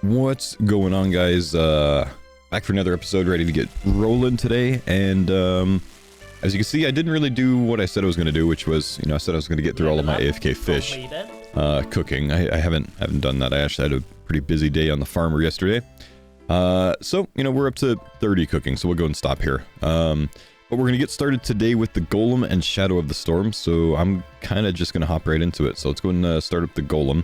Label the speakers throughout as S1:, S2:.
S1: What's going on, guys? Back for another episode, ready to get rolling today. And as you can see, I didn't really do what I said I was going to do, which was, I said I was going to get through all of my AFK fish cooking. I haven't done that. I actually had a pretty busy day on the farmer yesterday. So we're up to 30 cooking, so we'll go and stop here. But we're going to get started today with the Golem and Shadow of the Storm. So I'm kind of just going to hop right into it. So let's go and start up the Golem.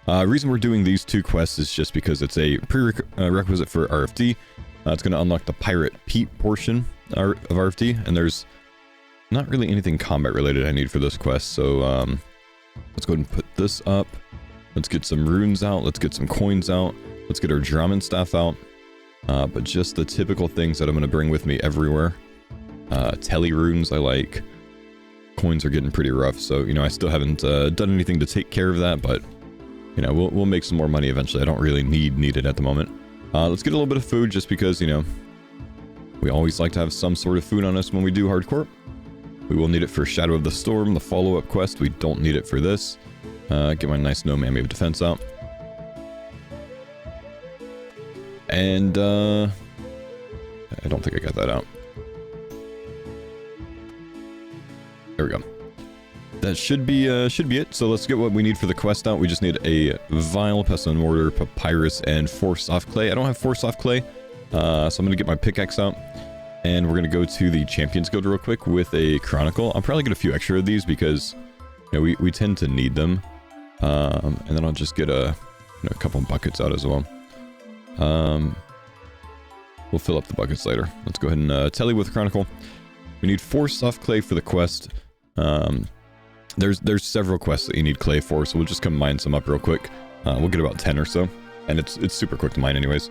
S1: Reason we're doing these two quests is just because it's a prerequisite for RFD. It's going to unlock the Pirate Pete portion of RFD, and there's not really anything combat related I need for this quest, so let's go ahead and put this up. Let's get some runes out, let's get some coins out, let's get our Drummond staff out, but just the typical things that I'm going to bring with me everywhere. Telly runes I like. Coins are getting pretty rough, so I still haven't done anything to take care of that, but we'll make some more money eventually. I don't really need it at the moment. Let's get a little bit of food just because, we always like to have some sort of food on us when we do hardcore. We will need it for Shadow of the Storm, the follow-up quest. We don't need it for this. Get my nice no mammy of defense out. And, I don't think I got that out. There we go. That should be it. So let's get what we need for the quest out. We just need a vial, pestle and mortar, papyrus, and 4 soft clay. I don't have 4 soft clay, so I'm gonna get my pickaxe out, and we're gonna go to the Champions Guild real quick with a Chronicle. I'll probably get a few extra of these because we tend to need them, and then I'll just get a couple buckets out as well. We'll fill up the buckets later. Let's go ahead and telly with Chronicle. We need 4 soft clay for the quest. There's several quests that you need clay for, so we'll just come mine some up real quick. We'll get about 10 or so, and it's super quick to mine anyways.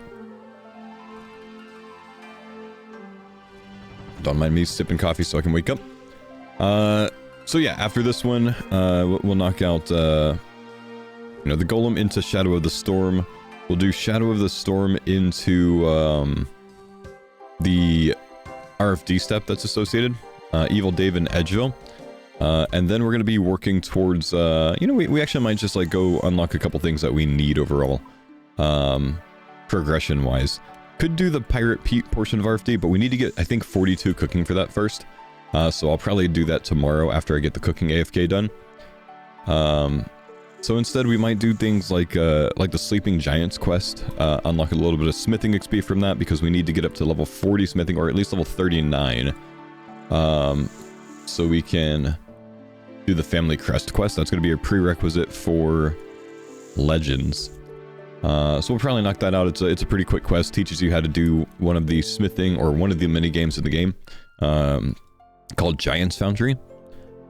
S1: Don't mind me sipping coffee so I can wake up. So yeah, after this one, we'll knock out the Golem into Shadow of the Storm. We'll do Shadow of the Storm into the RFD step that's associated, Evil Dave and Edgeville. And then we're going to be working towards, we actually might just go unlock a couple things that we need overall, progression-wise. Could do the Pirate Pete portion of RFD, but we need to get, I think, 42 cooking for that first. So I'll probably do that tomorrow after I get the cooking AFK done. So instead we might do things like the Sleeping Giants quest, unlock a little bit of smithing XP from that, because we need to get up to level 40 smithing, or at least level 39. So we can do the Family Crest quest. That's going to be a prerequisite for Legends. So we'll probably knock that out. It's a pretty quick quest. Teaches you how to do one of the smithing, or one of the mini games in the game, called Giants Foundry.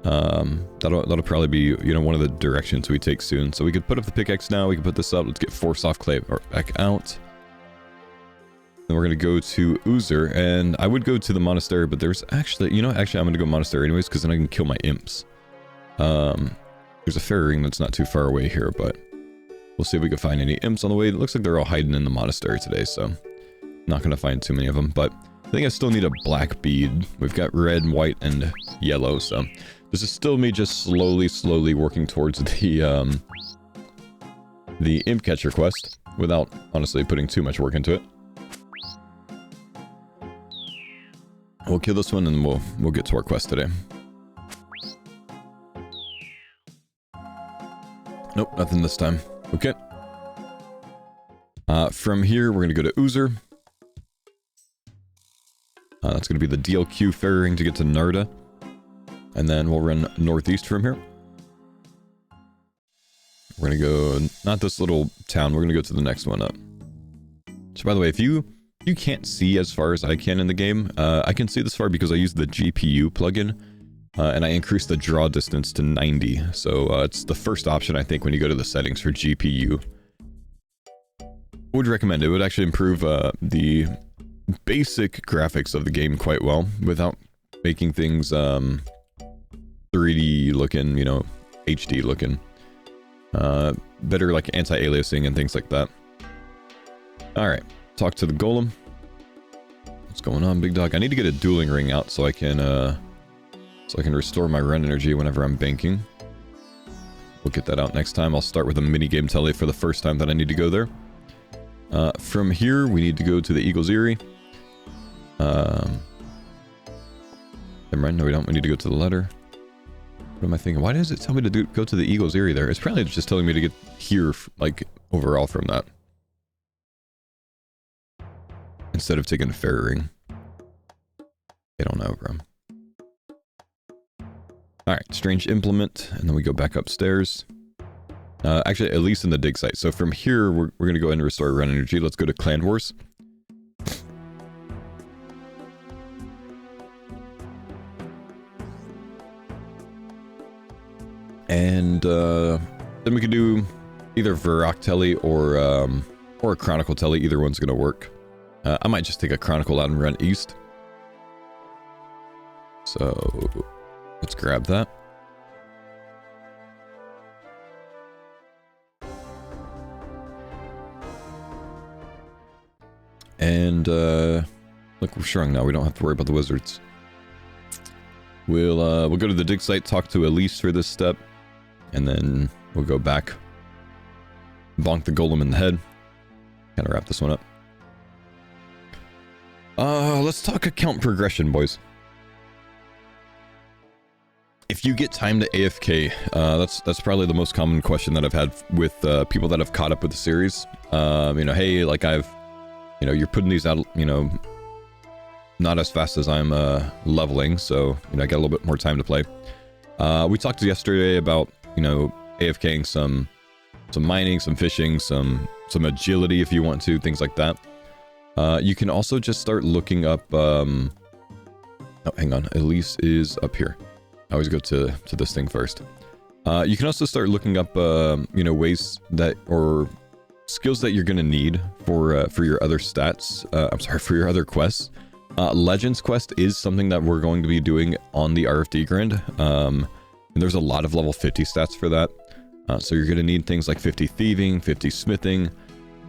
S1: That'll probably be one of the directions we take soon. So we could put up the pickaxe now. We can put this up. Let's get 4 soft clay back out. Then we're going to go to Uzer, and I would go to the monastery, but there's actually, I'm going to go monastery anyways, because then I can kill my imps. There's a fairy ring that's not too far away here, but we'll see if we can find any imps on the way. It looks like they're all hiding in the monastery today, so not going to find too many of them, but I think I still need a black bead. We've got red, white, and yellow, so this is still me just slowly working towards the imp catcher quest, without honestly putting too much work into it. We'll kill this one, and we'll get to our quest today. Nope, nothing this time. Okay. From here, we're going to go to Uzer. That's going to be the DLQ ferry ring to get to Narda. And then we'll run northeast from here. We're going to go, not this little town, we're going to go to the next one up. So by the way, if you can't see as far as I can in the game, I can see this far because I use the GPU plugin. And I increased the draw distance to 90. So it's the first option, I think, when you go to the settings for GPU. Would recommend it. It would actually improve the basic graphics of the game quite well, without making things 3D looking, HD looking. Better anti-aliasing and things like that. Alright, talk to the Golem. What's going on, big dog? I need to get a dueling ring out so I can restore my run energy whenever I'm banking. We'll get that out next time. I'll start with a mini game telly for the first time that I need to go there. From here, we need to go to the Eagle's Eyrie. Never mind, no we don't. We need to go to the letter. What am I thinking? Why does it tell me to go to the Eagle's Eyrie there? It's probably just telling me to get here, like, overall from that. Instead of taking a ferrying. I don't know, bro. Alright, strange implement, and then we go back upstairs. Actually, at least in the dig site. So from here, we're going to go ahead and restore run energy. Let's go to Clan Wars. And then we can do either Varrock Telly or a Chronicle Telly. Either one's going to work. I might just take a Chronicle out and run east. So let's grab that. And look, we're strong now. We don't have to worry about the wizards. We'll go to the dig site, talk to Elise for this step, and then we'll go back, bonk the golem in the head, kind of wrap this one up. Let's talk account progression, boys. If you get time to AFK, that's probably the most common question that I've had with people that have caught up with the series. You know, hey, like you know, you're putting these out, you know, not as fast as I'm leveling, so, you know, I got a little bit more time to play. We talked yesterday about, you know, AFKing some mining, some fishing, some agility if you want to, things like that. You can also just start looking up, oh, hang on, Elise is up here. I always go to this thing first. You can also start looking up, you know, ways that, or skills that you're going to need for your other stats. I'm sorry, for your other quests. Legends quest is something that we're going to be doing on the RFD grind. And there's a lot of level 50 stats for that. So you're going to need things like 50 thieving, 50 smithing.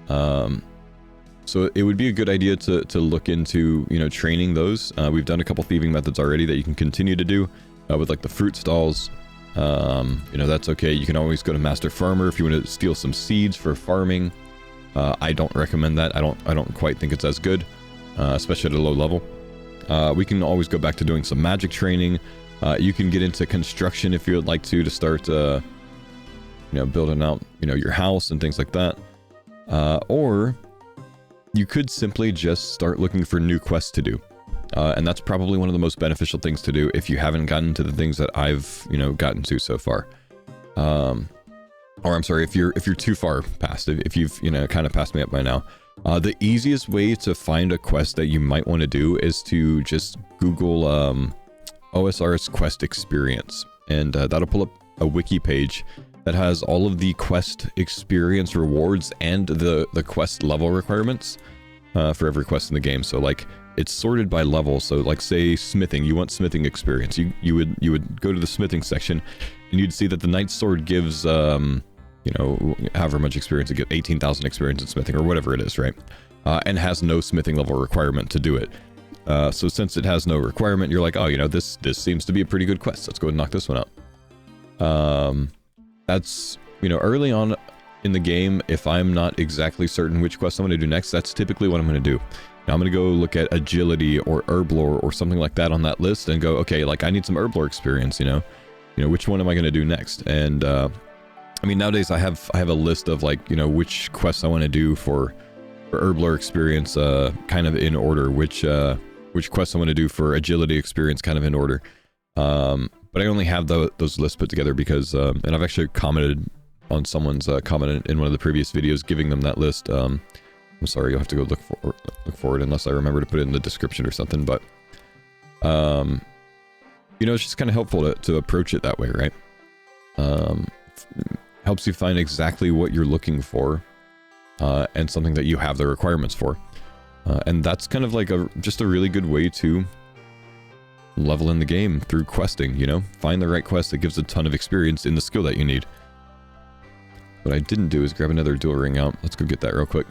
S1: So it would be a good idea to look into, you know, training those. We've done a couple thieving methods already that you can continue to do with like the fruit stalls. You know, that's okay. You can always go to Master Farmer if you want to steal some seeds for farming. I don't recommend that. I don't quite think it's as good, especially at a low level. We can always go back to doing some magic training. You can get into construction if you would like to start, you know, building out, you know, your house and things like that. Or you could simply just start looking for new quests to do. And that's probably one of the most beneficial things to do if you haven't gotten to the things that I've, you know, gotten to so far. Or I'm sorry, if you're too far past, if you've, you know, kind of passed me up by now. The easiest way to find a quest that you might want to do is to just Google OSR's quest experience, and that'll pull up a wiki page that has all of the quest experience rewards and the quest level requirements for every quest in the game. So like it's sorted by level. So like say smithing, you want smithing experience, you would go to the smithing section and you'd see that the knight's sword gives you know, however much experience it gives, 18,000 experience in smithing or whatever it is, right? And has no smithing level requirement to do it. So since it has no requirement, you're like, oh, you know, this seems to be a pretty good quest. Let's go ahead and knock this one out. That's, you know, early on in the game, if I'm not exactly certain which quest I'm going to do next, that's typically what I'm going to do. Now I'm going to go look at agility or herblore or something like that on that list and go, okay, like I need some herblore experience, you know, which one am I going to do next? And, I mean, nowadays I have a list of like, you know, which quests I want to do for herblore experience, kind of in order, which quests I want to do for agility experience kind of in order. But I only have those lists put together because, and I've actually commented on someone's comment in one of the previous videos, giving them that list. I'm sorry, you'll have to go look for it unless I remember to put it in the description or something. But, you know, it's just kind of helpful to approach it that way, right? Helps you find exactly what you're looking for, and something that you have the requirements for. And that's kind of like just a really good way to level in the game through questing, you know? Find the right quest that gives a ton of experience in the skill that you need. What I didn't do is grab another dual ring out. Let's go get that real quick.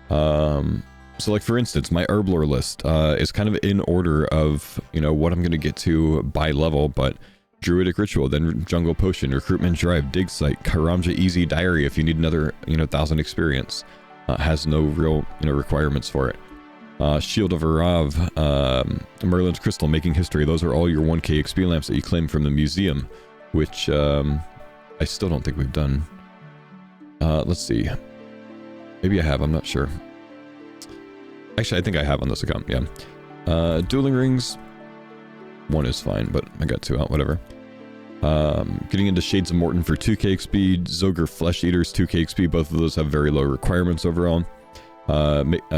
S1: So like for instance, my herblore list is kind of in order of, you know, what I'm going to get to by level, but Druidic Ritual, then Jungle Potion, Recruitment Drive, Dig Site, Karamja Easy Diary if you need another, you know, 1,000 experience. has no real, requirements for it. Shield of Arav, Merlin's Crystal, Making History. Those are all your 1k XP lamps that you claim from the museum, which I still don't think we've done. Let's see. Maybe I have, I'm not sure. Actually, I think I have on this account, yeah. Dueling Rings. 1 is fine, but I got 2 out, whatever. Getting into Shades of Morton for 2k XP, Zogre Flesh Eaters 2k XP, both of those have very low requirements overall.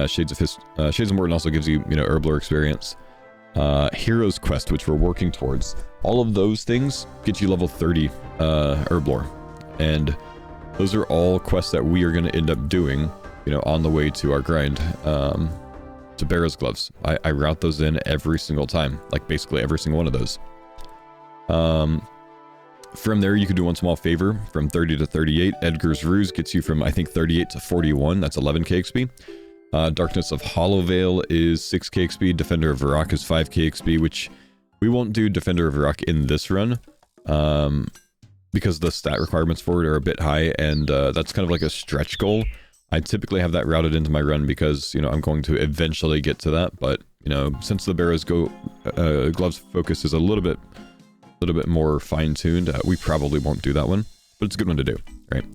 S1: Shades of Morton also gives you, Herblore experience. Hero's Quest, which we're working towards. All of those things get you level 30 Herblore. And those are all quests that we are going to end up doing, on the way to our grind, to BARROWS gloves. I route those in every single time, like basically every single one of those. From there, you can do one small favor from 30 to 38. Edgar's Ruse gets you from, I think, 38 to 41. That's 11k XP. Darkness of Hollowvale is 6k XP. Defender of Varrock is 5k XP, which we won't do Defender of Varrock in this run, because the stat requirements for it are a bit high, and that's kind of like a stretch goal. I typically have that routed into my run because, I'm going to eventually get to that, but, since the BARROWS gloves focus is a little bit more fine-tuned, we probably won't do that one, but it's a good one to do, right?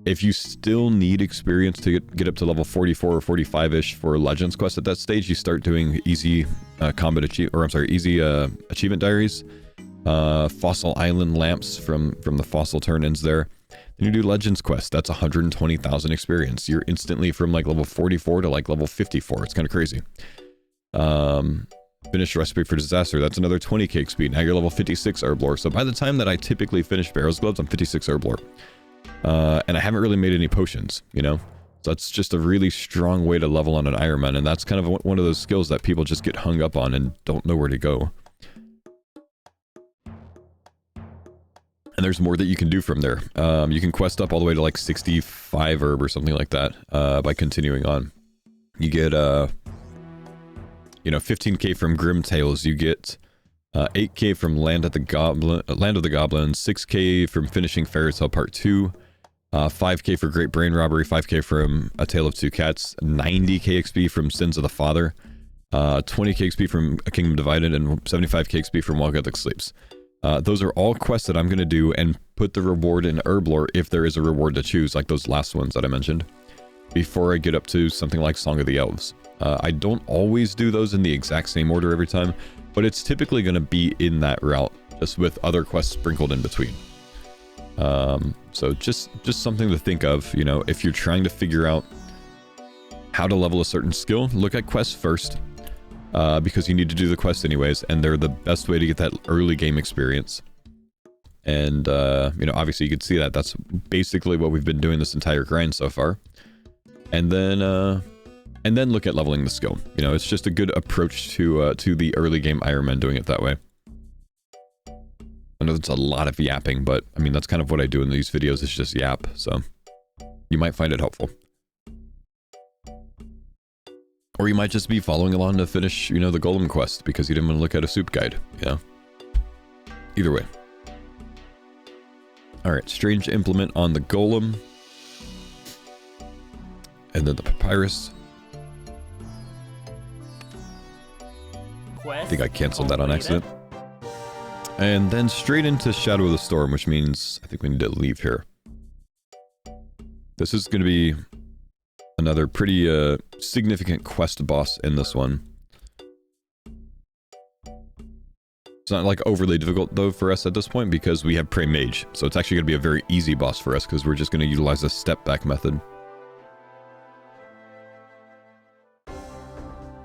S1: If you still need experience to get up to level 44 or 45-ish for Legends quest at that stage, you start doing easy easy achievement diaries, Fossil Island lamps from the fossil turn-ins there. Then you do Legends quest, that's 120,000 experience. You're instantly from like level 44 to like level 54. It's kind of crazy. Finish Recipe for Disaster, that's another 20k XP. Now you're level 56 Herblore. So by the time that I typically finish BARROWS gloves, I'm 56 Herblore. And I haven't really made any potions, So that's just a really strong way to level on an Ironman, and that's kind of one of those skills that people just get hung up on and don't know where to go. And there's more that you can do from there. You can quest up all the way to like 65 herb or something like that, by continuing on. You get 15k from Grim Tales. You get 8k from Land of the Goblins, 6k from finishing Fairy Tale Part 2, 5k for Great Brain Robbery, 5k from A Tale of Two Cats, 90k XP from Sins of the Father, 20k XP from A Kingdom Divided, and 75k XP from While Gothic Sleeps. Those are all quests that I'm going to do and put the reward in Herblore if there is a reward to choose, like those last ones that I mentioned, before I get up to something like Song of the Elves. I don't always do those in the exact same order every time, but it's typically going to be in that route, just with other quests sprinkled in between. So just something to think of, if you're trying to figure out how to level a certain skill, look at quests first, because you need to do the quest anyways, and they're the best way to get that early game experience. And, obviously you can see that that's basically what we've been doing this entire grind so far. And then look at leveling the skill. It's just a good approach to the early game Ironman, doing it that way. I know that's a lot of yapping, but I mean, that's kind of what I do in these videos, is just yap, so you might find it helpful. Or you might just be following along to finish, the Golem quest because you didn't want to look at a soup guide, Either way. Alright, Strange Implement on the Golem. And then the Papyrus. I think I canceled that on accident. And then straight into Shadow of the Storm, which means I think we need to leave here. This is going to be another pretty significant quest boss in this one. It's not like overly difficult though for us at this point because we have Prey Mage. So it's actually going to be a very easy boss for us because we're just going to utilize a step back method.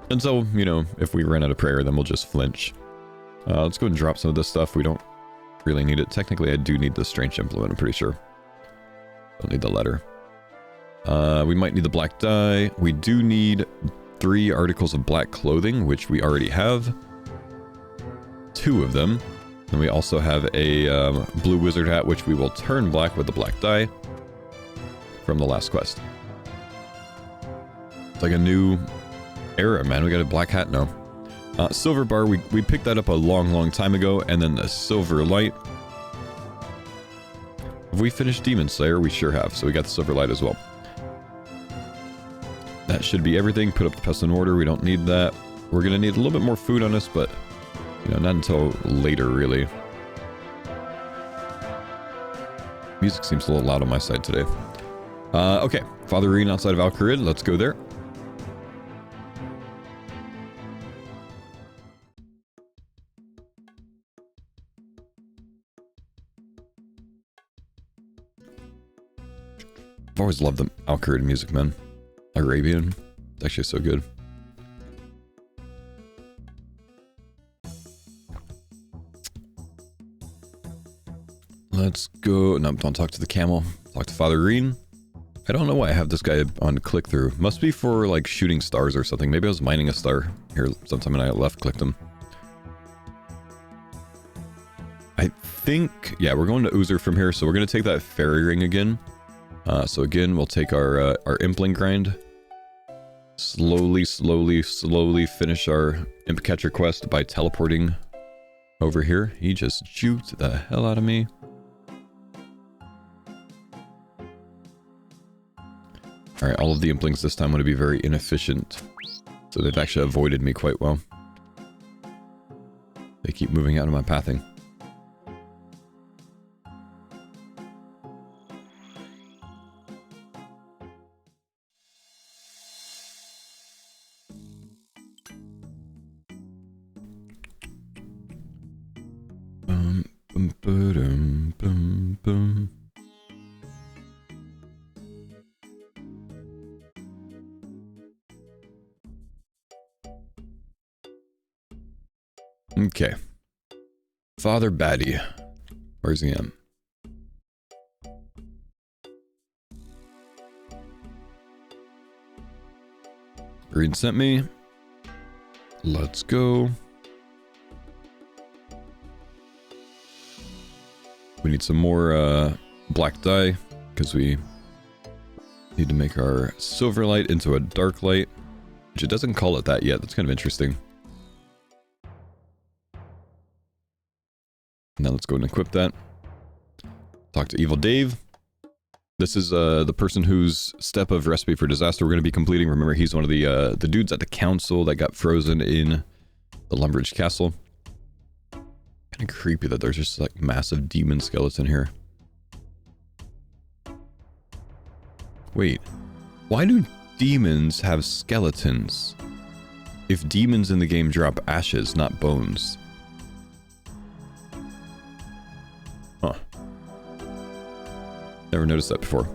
S1: And so, if we run out of prayer, then we'll just flinch. Let's go and drop some of this stuff. We don't really need it. Technically, I do need the Strange Implement, I'm pretty sure. Don't need the letter. We might need the black dye. We do need 3 articles of black clothing, which we already have. 2 of them. And we also have a blue wizard hat, which we will turn black with the black dye from the last quest. It's like a new era, man. We got a black hat now. Silver bar, we picked that up a long time ago, and then the silver light. Have we finished Demon Slayer? We sure have, so we got the silver light as well. that should be everything. Put up the pestle and order. We don't need that. We're going to need a little bit more food on us, but, you know, not until later, really. Music seems a little loud on my side today. Okay. Father Reen outside of Al-Kharid. Let's go there. I've always loved the Al-Kharid music, man. Arabian. It's actually so good. Let's go. No, don't talk to the camel. Talk to Father Reen. I don't know why I have this guy on click-through. Must be for, like, shooting stars or something. Maybe I was mining a star here sometime and I left-clicked him. I think... Yeah, we're going to Uzer from here, so we're going to take that fairy ring again. So again, we'll take our Impling grind. Slowly finish our Imp Catcher quest by teleporting over here. He just juked the hell out of me. Alright, all of the Implings this time want to be very inefficient. So they've actually avoided me quite well. They keep moving out of my pathing. Okay. Father Batty. Where's he at? Green sent me. Let's go. We need some more black dye because we need to make our silver light into a dark light, which it doesn't call it that yet. That's kind of interesting. Now let's go and equip that. Talk to Evil Dave. This is the person whose step of recipe for disaster we're going to be completing. Remember, he's one of the dudes at the council that got frozen in the Lumbridge Castle. Kind of creepy that there's just like massive demon skeleton here. Wait, why do demons have skeletons? If demons in the game drop ashes, not bones. Huh. Never noticed that before.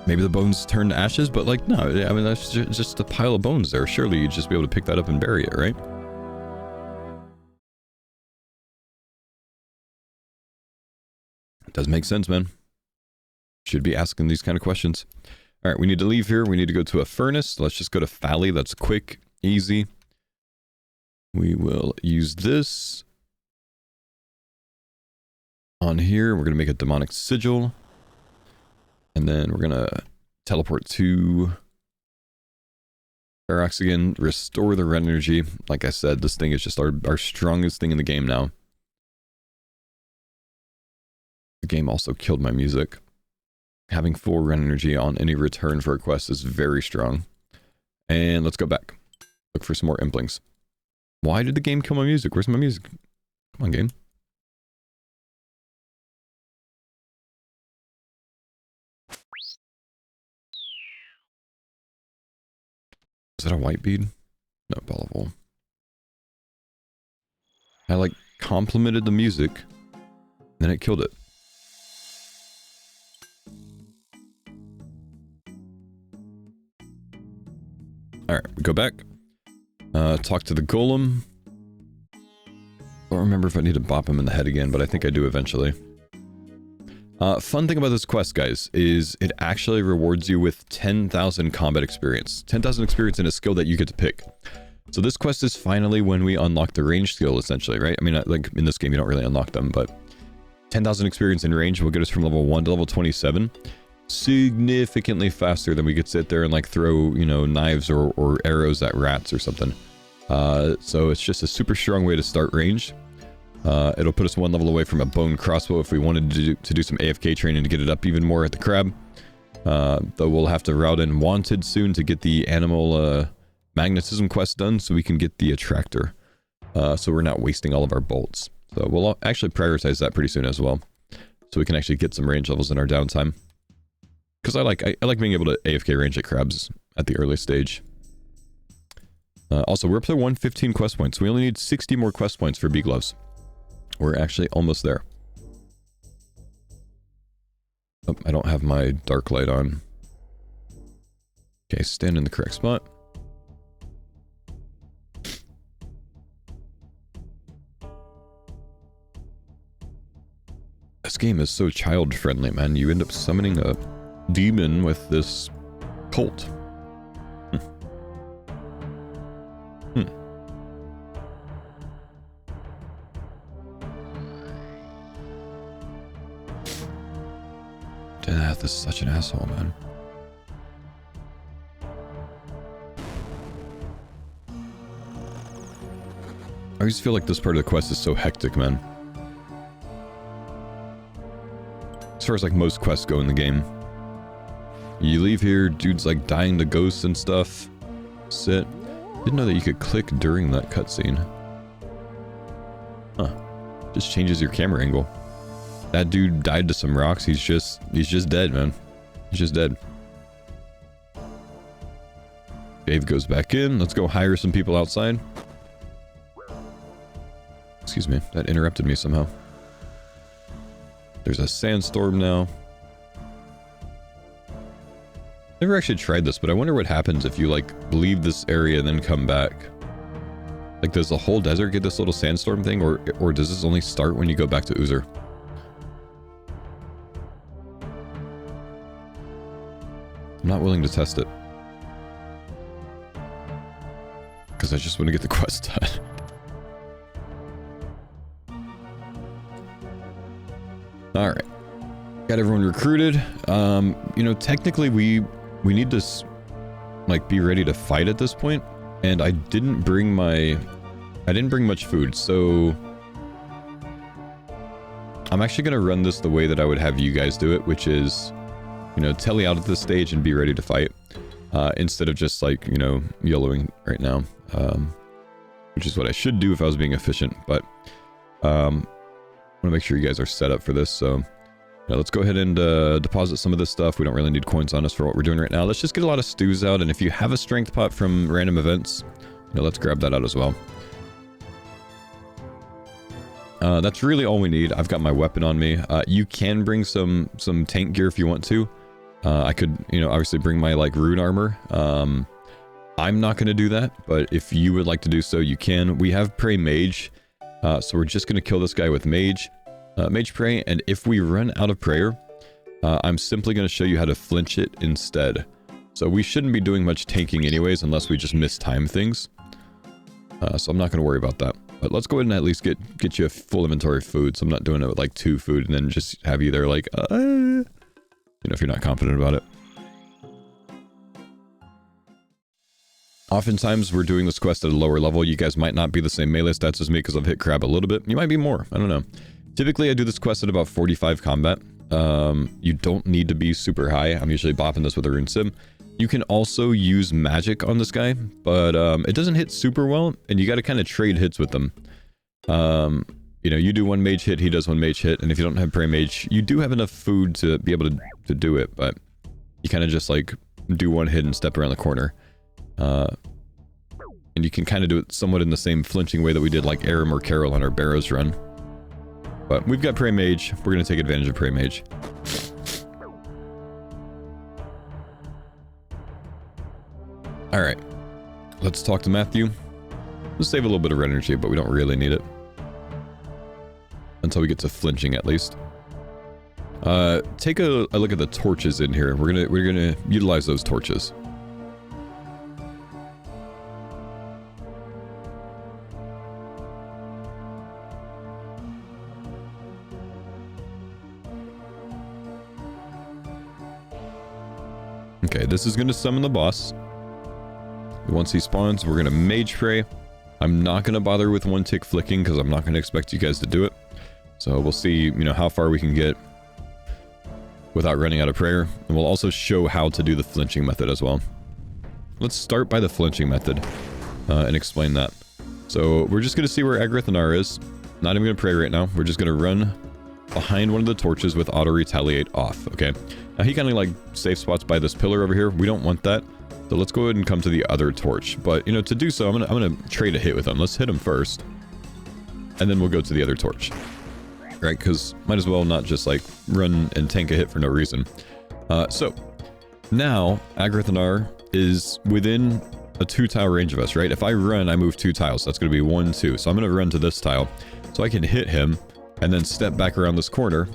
S1: Maybe the bones turn to ashes, but like, no, I mean, that's just a pile of bones there. Surely you'd just be able to pick that up and bury it, right? It does make sense, man. Should be asking these kind of questions. All right, we need to leave here. We need to go to a furnace. Let's just go to Fally. That's quick, easy. We will use this on here. We're going to make a demonic sigil. And then we're going to teleport to Barracks again, restore the red energy. Like I said, this thing is just our strongest thing in the game now. The game also killed my music. Having full red energy on any return for a quest is very strong. And let's go back. Look for some more implings. Why did the game kill my music? Where's my music? Come on, game. Is that a white bead? No, ball of wool. I like complimented the music, then it killed it. Alright, we go back. Talk to the Golem. I don't remember if I need to bop him in the head again, but I think I do eventually. Fun thing about this quest, guys, is it actually rewards you with 10,000 combat experience. 10,000 experience in a skill that you get to pick. So this quest is finally when we unlock the range skill, essentially, right? I mean, like, in this game, you don't really unlock them, but 10,000 experience in range will get us from level 1 to level 27. Significantly faster than we could sit there and, like, throw, you know, knives or arrows at rats or something. So it's just a super strong way to start range. It'll put us 1 level away from a bone crossbow if we wanted to do some AFK training to get it up even more at the crab. Though we'll have to route in wanted soon to get the animal magnetism quest done so we can get the attractor. So we're not wasting all of our bolts. So we'll actually prioritize that pretty soon as well. So we can actually get some range levels in our downtime. Because I like being able to AFK range at crabs at the early stage. Also, we're up to 115 quest points. We only need 60 more quest points for bee gloves. We're actually almost there. Oh, I don't have my dark light on. Okay, stand in the correct spot. This game is so child-friendly, man. You end up summoning a demon with this cult. Death is such an asshole, man. I always feel like this part of the quest is so hectic, man. As far as like most quests go in the game. You leave here, dude's like dying to ghosts and stuff. Sit. Didn't know that you could click during that cutscene. Huh. Just changes your camera angle. That dude died to some rocks. He's just dead, man. He's just dead. Dave goes back in. Let's go hire some people outside. Excuse me. That interrupted me somehow. There's a sandstorm now. Never actually tried this, but I wonder what happens if you, like, leave this area and then come back. Like, does the whole desert get this little sandstorm thing, or does this only start when you go back to Uzer? I'm not willing to test it. Because I just want to get the quest done. Alright. Got everyone recruited. You know, technically we need to, like, be ready to fight at this point. And I didn't bring much food, so I'm actually going to run this the way that I would have you guys do it, which is, you know, telly out at this stage and be ready to fight. Instead of just, like, you know, YOLOing right now. Which is what I should do if I was being efficient, but I want to make sure you guys are set up for this, so let's go ahead and deposit some of this stuff. We don't really need coins on us for what we're doing right now. Let's just get a lot of stews out, and if you have a strength pot from random events, you know, let's grab that out as well. That's really all we need. I've got my weapon on me. You can bring some tank gear if you want to. I could, you know, obviously bring my, like, rune armor. I'm not going to do that, but if you would like to do so, you can. We have Prey Mage, so we're just going to kill this guy with Mage. Mage Prey, and if we run out of prayer, I'm simply going to show you how to flinch it instead. So we shouldn't be doing much tanking anyways, unless we just mistime things. So I'm not going to worry about that. But let's go ahead and at least get you a full inventory of food, so I'm not doing it with, like, 2 food, and then just have you there, like, you know, if you're not confident about it. Oftentimes, we're doing this quest at a lower level. You guys might not be the same melee stats as me because I've hit crab a little bit. You might be more. I don't know. Typically, I do this quest at about 45 combat. You don't need to be super high. I'm usually bopping this with a rune sim. You can also use magic on this guy, but it doesn't hit super well, and you got to kind of trade hits with them. You know, you do 1 mage hit, he does 1 mage hit, and if you don't have Prey Mage, you do have enough food to be able to do it, but you kind of just, like, do 1 hit and step around the corner. And you can kind of do it somewhat in the same flinching way that we did, like, Aram or Carol on our Barrows run. But we've got Prey Mage. We're going to take advantage of Prey Mage. Alright. Let's talk to Matthew. Let's save a little bit of red energy, but we don't really need it. Until we get to flinching, at least. Take a look at the torches in here. We're gonna utilize those torches. Okay, this is going to summon the boss. Once he spawns, we're going to Mage Pray. I'm not going to bother with one tick flicking because I'm not going to expect you guys to do it. So we'll see, you know, how far we can get without running out of prayer. And we'll also show how to do the flinching method as well. Let's start by the flinching method and explain that. So we're just going to see where Agrith-Naar is. Not even going to pray right now. We're just going to run behind one of the torches with auto retaliate off. Okay. Now he kind of like safe spots by this pillar over here. We don't want that. So let's go ahead and come to the other torch. But, you know, to do so, I'm gonna trade a hit with him. Let's hit him first. And then we'll go to the other torch. Right? Because might as well not just, like, run and tank a hit for no reason. So, now, Agrith-Naar is within a 2-tile range of us, right? If I run, I move 2 tiles. That's going to be 1, 2. So I'm going to run to this tile. So I can hit him, and then step back around this corner.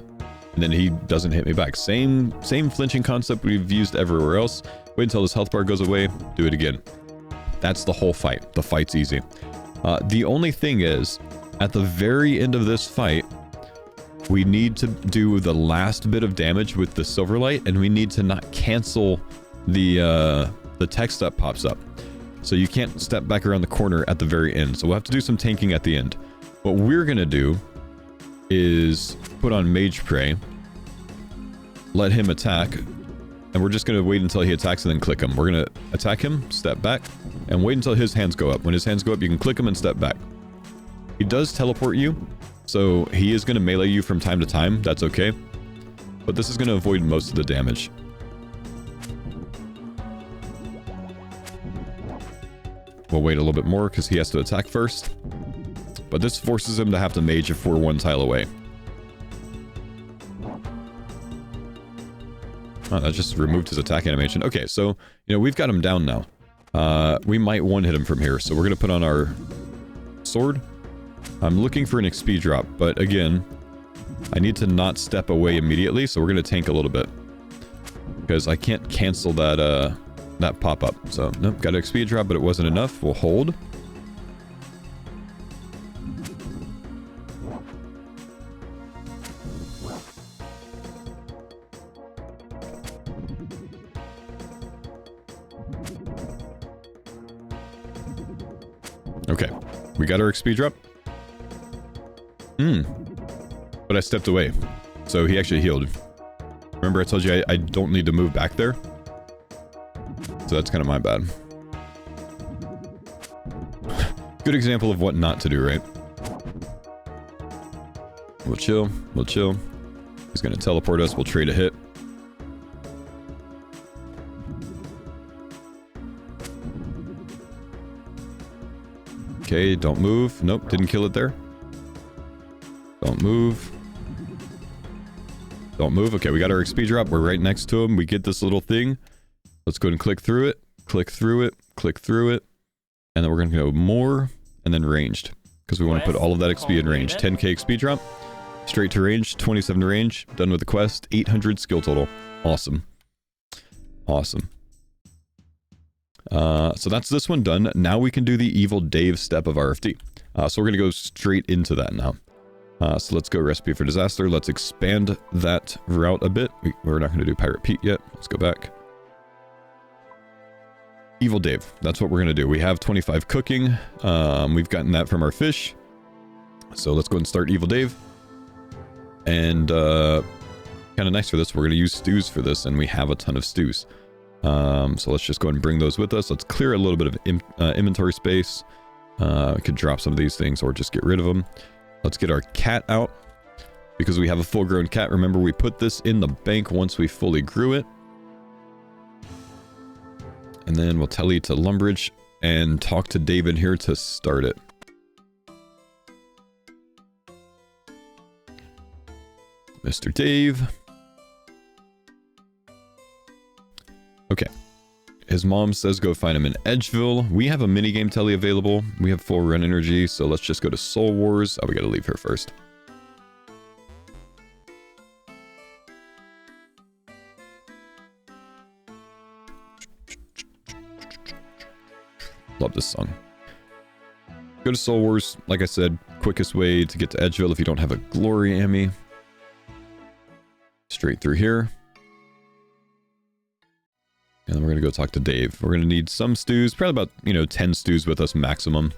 S1: And then he doesn't hit me back. Same flinching concept we've used everywhere else. Wait until his health bar goes away, do it again. That's the whole fight. The fight's easy. The only thing is, at the very end of this fight, we need to do the last bit of damage with the Silverlight, and we need to not cancel the text that pops up. So you can't step back around the corner at the very end. So we'll have to do some tanking at the end. What we're going to do is put on Mage Prey, let him attack, and we're just going to wait until he attacks and then click him. We're going to attack him, step back, and wait until his hands go up. When his hands go up, you can click him and step back. He does teleport you, so he is going to melee you from time to time. That's okay. But this is going to avoid most of the damage. We'll wait a little bit more because he has to attack first. But this forces him to have to mage if we're 1 tile away. Oh, that just removed his attack animation. Okay, so, you know, we've got him down now. We might one-hit him from here, so we're going to put on our sword. I'm looking for an XP drop, but again, I need to not step away immediately, so we're going to tank a little bit. Because I can't cancel that, that pop-up. So, nope, got an XP drop, but it wasn't enough. We'll hold. Okay, we got our XP drop. But I stepped away, so he actually healed. Remember I told you I don't need to move back there? So that's kind of my bad. Good example of what not to do, right? We'll chill, we'll chill. He's gonna teleport us, we'll trade a hit. Okay, don't move. Nope, didn't kill it there. Don't move. Don't move. Okay, we got our XP drop. We're right next to him. We get this little thing. Let's go ahead and click through it. Click through it. Click through it. And then we're going to go more and then ranged. Because we want to put all of that XP in range. 10k XP drop. Straight to range. 27 to range. Done with the quest. 800 skill total. Awesome. Awesome. So that's this one done. Now we can do the Evil Dave step of RFD. So we're going to go straight into that now. So let's go Recipe for Disaster. Let's expand that route a bit. We're not going to do Pirate Pete yet. Let's go back. Evil Dave. That's what we're going to do. We have 25 cooking. We've gotten that from our fish. So let's go and start Evil Dave. And kind of nice for this. We're going to use stews for this, and we have a ton of stews. So let's just go ahead and bring those with us. Let's clear a little bit of inventory space. We could drop some of these things or just get rid of them. Let's get our cat out because we have a full-grown cat. Remember, we put this in the bank once we fully grew it. And then we'll tell you to Lumbridge and talk to David here to start it. Mr. Dave. Okay. His mom says go find him in Edgeville. We have a minigame telly available. We have full run energy, so let's just go to Soul Wars. Oh, we gotta leave her first. Love this song. Go to Soul Wars. Like I said, quickest way to get to Edgeville if you don't have a Glory Ammy. Straight through here. And then we're going to go talk to Dave. We're going to need some stews. Probably about, 10 stews with us maximum.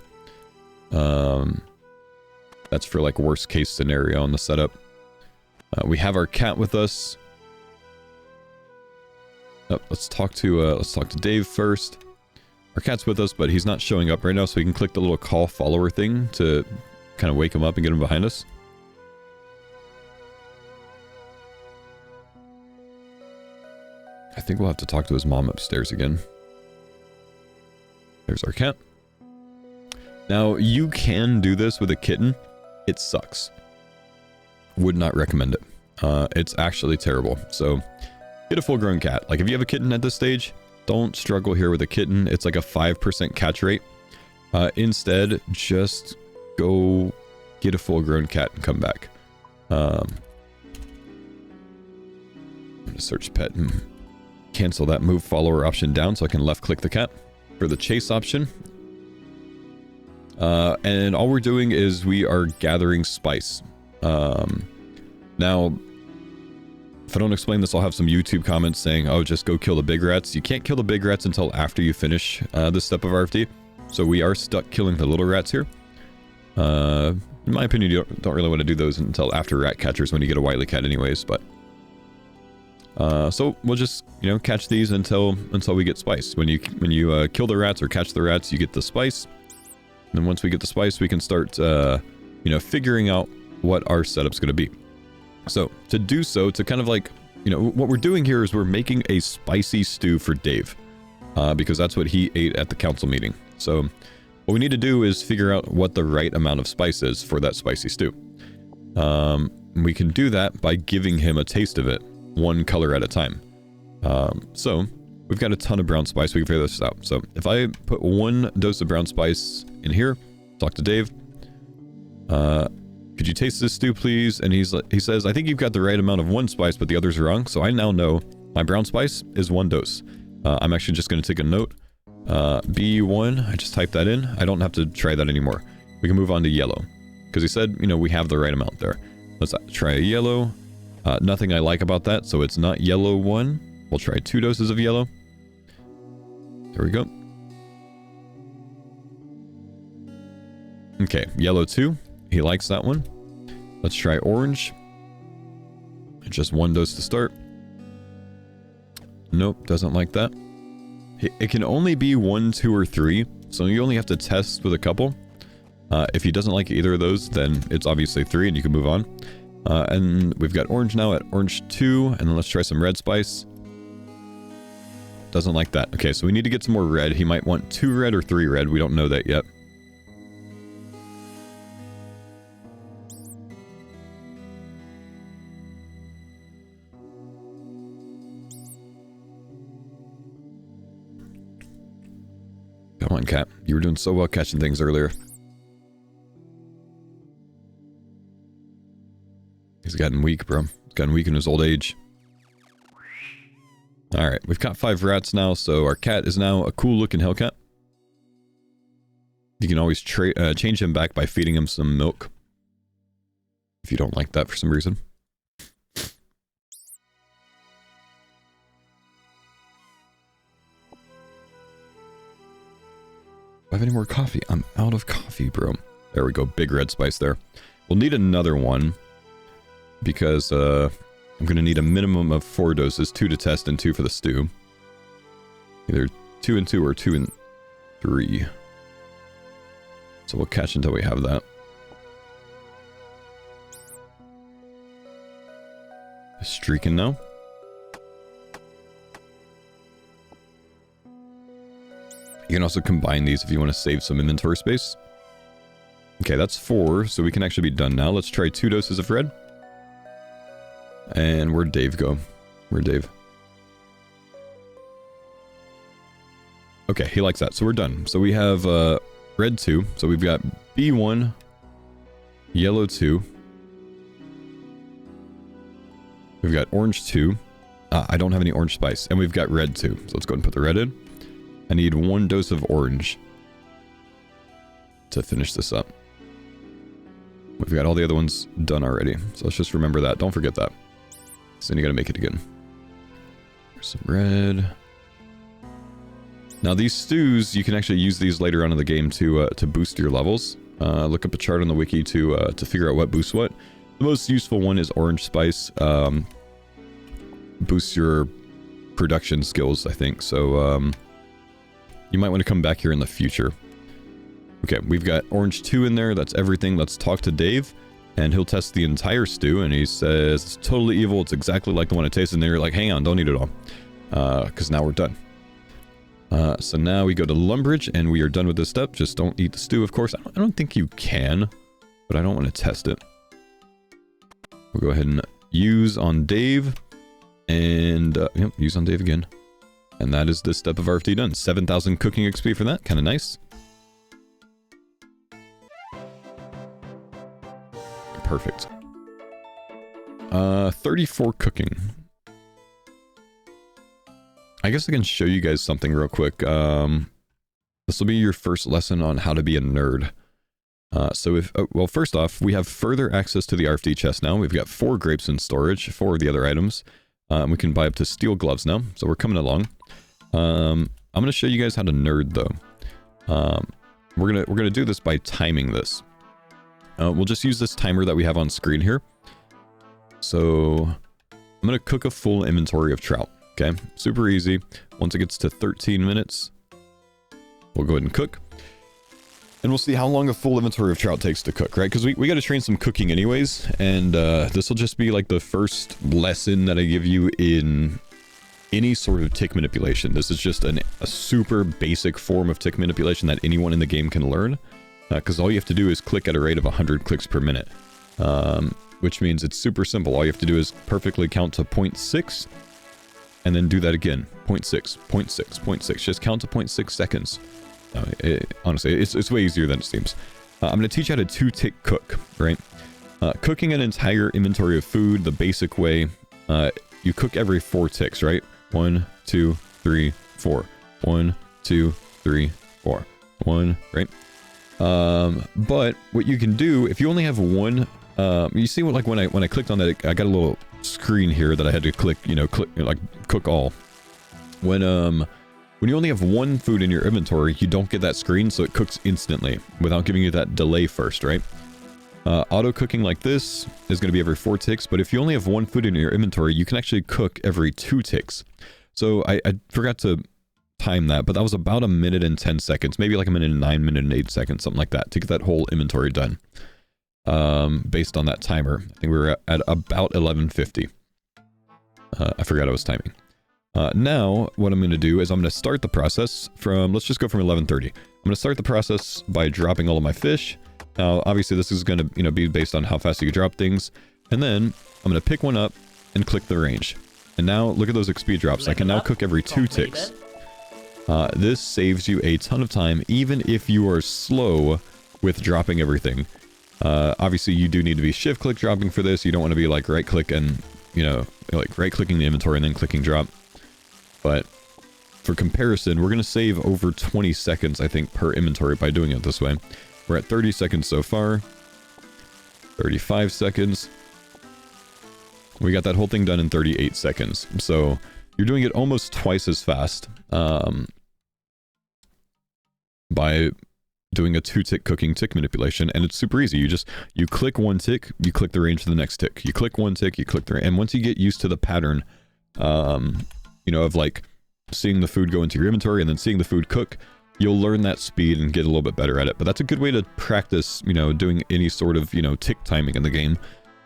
S1: That's for like worst case scenario on the setup. We have our cat with us. Oh, let's talk to Dave first. Our cat's with us, but he's not showing up right now, so we can click the little call follower thing to kind of wake him up and get him behind us. I think we'll have to talk to his mom upstairs again. There's our cat. Now, you can do this with a kitten. It sucks. Would not recommend it. It's actually terrible. So, get a full-grown cat. Like, if you have a kitten at this stage, don't struggle here with a kitten. It's like a 5% catch rate. Instead, just go get a full-grown cat and come back. I'm going to search pet and cancel that move follower option down so I can left-click the cat for the chase option. And all we're doing is we are gathering spice. Now, if I don't explain this, I'll have some YouTube comments saying, oh, just go kill the big rats. You can't kill the big rats until after you finish this step of RFD. So we are stuck killing the little rats here. In my opinion, you don't really want to do those until after rat catchers when you get a wily cat anyways, but... so we'll just, you know, catch these until we get spice. When you kill the rats or catch the rats, you get the spice. And then once we get the spice, we can start, you know, figuring out what our setup's going to be. So, to do so, to kind of like, you know, what we're doing here is we're making a spicy stew for Dave. Because that's what he ate at the council meeting. So, what we need to do is figure out what the right amount of spice is for that spicy stew. We can do that by giving him a taste of it, one color at a time. So, we've got a ton of brown spice. We can figure this out. So, if I put 1 dose of brown spice in here, talk to Dave. Could you taste this stew, please? And he says, I think you've got the right amount of 1 spice, but the others are wrong. So I now know my brown spice is 1 dose. I'm actually just going to take a note. B1, I just typed that in. I don't have to try that anymore. We can move on to yellow. Because he said, you know, we have the right amount there. Let's try a yellow. Nothing I like about that, so it's not yellow 1. We'll try 2 doses of yellow. There we go. Okay, yellow 2. He likes that one. Let's try orange. Just 1 dose to start. Nope, doesn't like that. It can only be 1, 2, or 3, so you only have to test with a couple. If he doesn't like either of those, then it's obviously 3 and you can move on. And we've got orange now at orange 2, and then let's try some red spice. Doesn't like that. Okay, so we need to get some more red. He might want 2 red or 3 red. We don't know that yet. Come on, cat. You were doing so well catching things earlier. He's gotten weak, bro. He's gotten weak in his old age. Alright, we've got 5 rats now, so our cat is now a cool-looking Hellcat. You can always change him back by feeding him some milk. If you don't like that for some reason. Do I have any more coffee? I'm out of coffee, bro. There we go. Big red spice there. We'll need another one. Because, I'm going to need a minimum of 4 doses. 2 to test and 2 for the stew. Either 2 and 2 or 2 and 3. So we'll catch until we have that. Streaking now. You can also combine these if you want to save some inventory space. Okay, that's 4, so we can actually be done now. Let's try 2 doses of red. And where'd Dave go? Where'd Dave? Okay, he likes that, so we're done. So we have red 2, so we've got B1, yellow 2. We've got orange 2. I don't have any orange spice. And we've got red 2, so let's go ahead and put the red in. I need 1 dose of orange to finish this up. We've got all the other ones done already, so let's just remember that. Don't forget that. So then you gotta make it again. There's some red. Now these stews, you can actually use these later on in the game to boost your levels. look up a chart on the wiki to figure out what boosts what. The most useful one is orange spice. Boosts your production skills, I think. So you might want to come back here in the future. Okay, we've got orange 2 in there. That's everything. Let's talk to Dave, and he'll test the entire stew, and he says it's totally evil. It's exactly like the one it tasted. And you're like, hang on, don't eat it all, because now we're done. So now we go to Lumbridge, and we are done with this step. Just don't eat the stew, of course. I don't think you can, but I don't want to test it. We'll go ahead and use on Dave, and yep, use on Dave again. And that is this step of RFD done. 7,000 cooking XP for that. Kind of nice. Perfect. 34 cooking. I guess I can show you guys something real quick. This will be your first lesson on how to be a nerd. So if, well, first off, we have further access to the RFD chest now. We've got 4 grapes in storage, 4 of the other items. We can buy up to steel gloves now, so we're coming along. I'm going to show you guys how to nerd though. We're gonna do this by timing this. We'll just use this timer that we have on screen here. So I'm gonna cook a full inventory of trout. Okay, super easy. Once it gets to 13 minutes, we'll go ahead and cook. And we'll see how long a full inventory of trout takes to cook, right? Because we got to train some cooking anyways. And this will just be like the first lesson that I give you in any sort of tick manipulation. This is just a super basic form of tick manipulation that anyone in the game can learn. Because all you have to do is click at a rate of 100 clicks per minute. Which means it's super simple. All you have to do is perfectly count to 0.6. And then do that again. 0.6, 0.6, 0.6. Just count to 0.6 seconds. Honestly, it's way easier than it seems. I'm going to teach you how to 2-tick cook, right? Cooking an entire inventory of food the basic way, you cook every 4 ticks, right? 1, 2, 3, 4. 1, 2, 3, 4. 1, right? But what you can do, if you only have one, you see what, like when I clicked on that, I got a little screen here that I had to click, you know, like cook all. When you only have one food in your inventory, you don't get that screen, so it cooks instantly without giving you that delay first, right? Auto cooking like this is going to be every 4 ticks, but if you only have one food in your inventory, you can actually cook every 2 ticks. So I forgot to time that, but that was about 1 minute and 10 seconds, maybe like 1 minute and 9, minute and 8 seconds, something like that, to get that whole inventory done. Based on that timer, I think we were at about 11:50. I forgot I was timing. Now, what I'm going to do is I'm going to start the process from, let's just go from 11:30. I'm going to start the process by dropping all of my fish. Now, obviously, this is going to, you know, be based on how fast you can drop things. And then I'm going to pick one up and click the range. And now, look at those XP drops. I can now cook every 2 ticks. This saves you a ton of time, even if you are slow with dropping everything. Obviously, you do need to be shift-click dropping for this. You don't want to be like right-click and, you know, like right-clicking the inventory and then clicking drop. But for comparison, we're going to save over 20 seconds, I think, per inventory by doing it this way. We're at 30 seconds so far. 35 seconds. We got that whole thing done in 38 seconds. So you're doing it almost twice as fast by doing a 2-tick cooking tick manipulation, and it's super easy. You click 1 tick, you click the range to the next tick. You click 1 tick, you click the range. And once you get used to the pattern, you know, of like seeing the food go into your inventory and then seeing the food cook, you'll learn that speed and get a little bit better at it. But that's a good way to practice, you know, doing any sort of, you know, tick timing in the game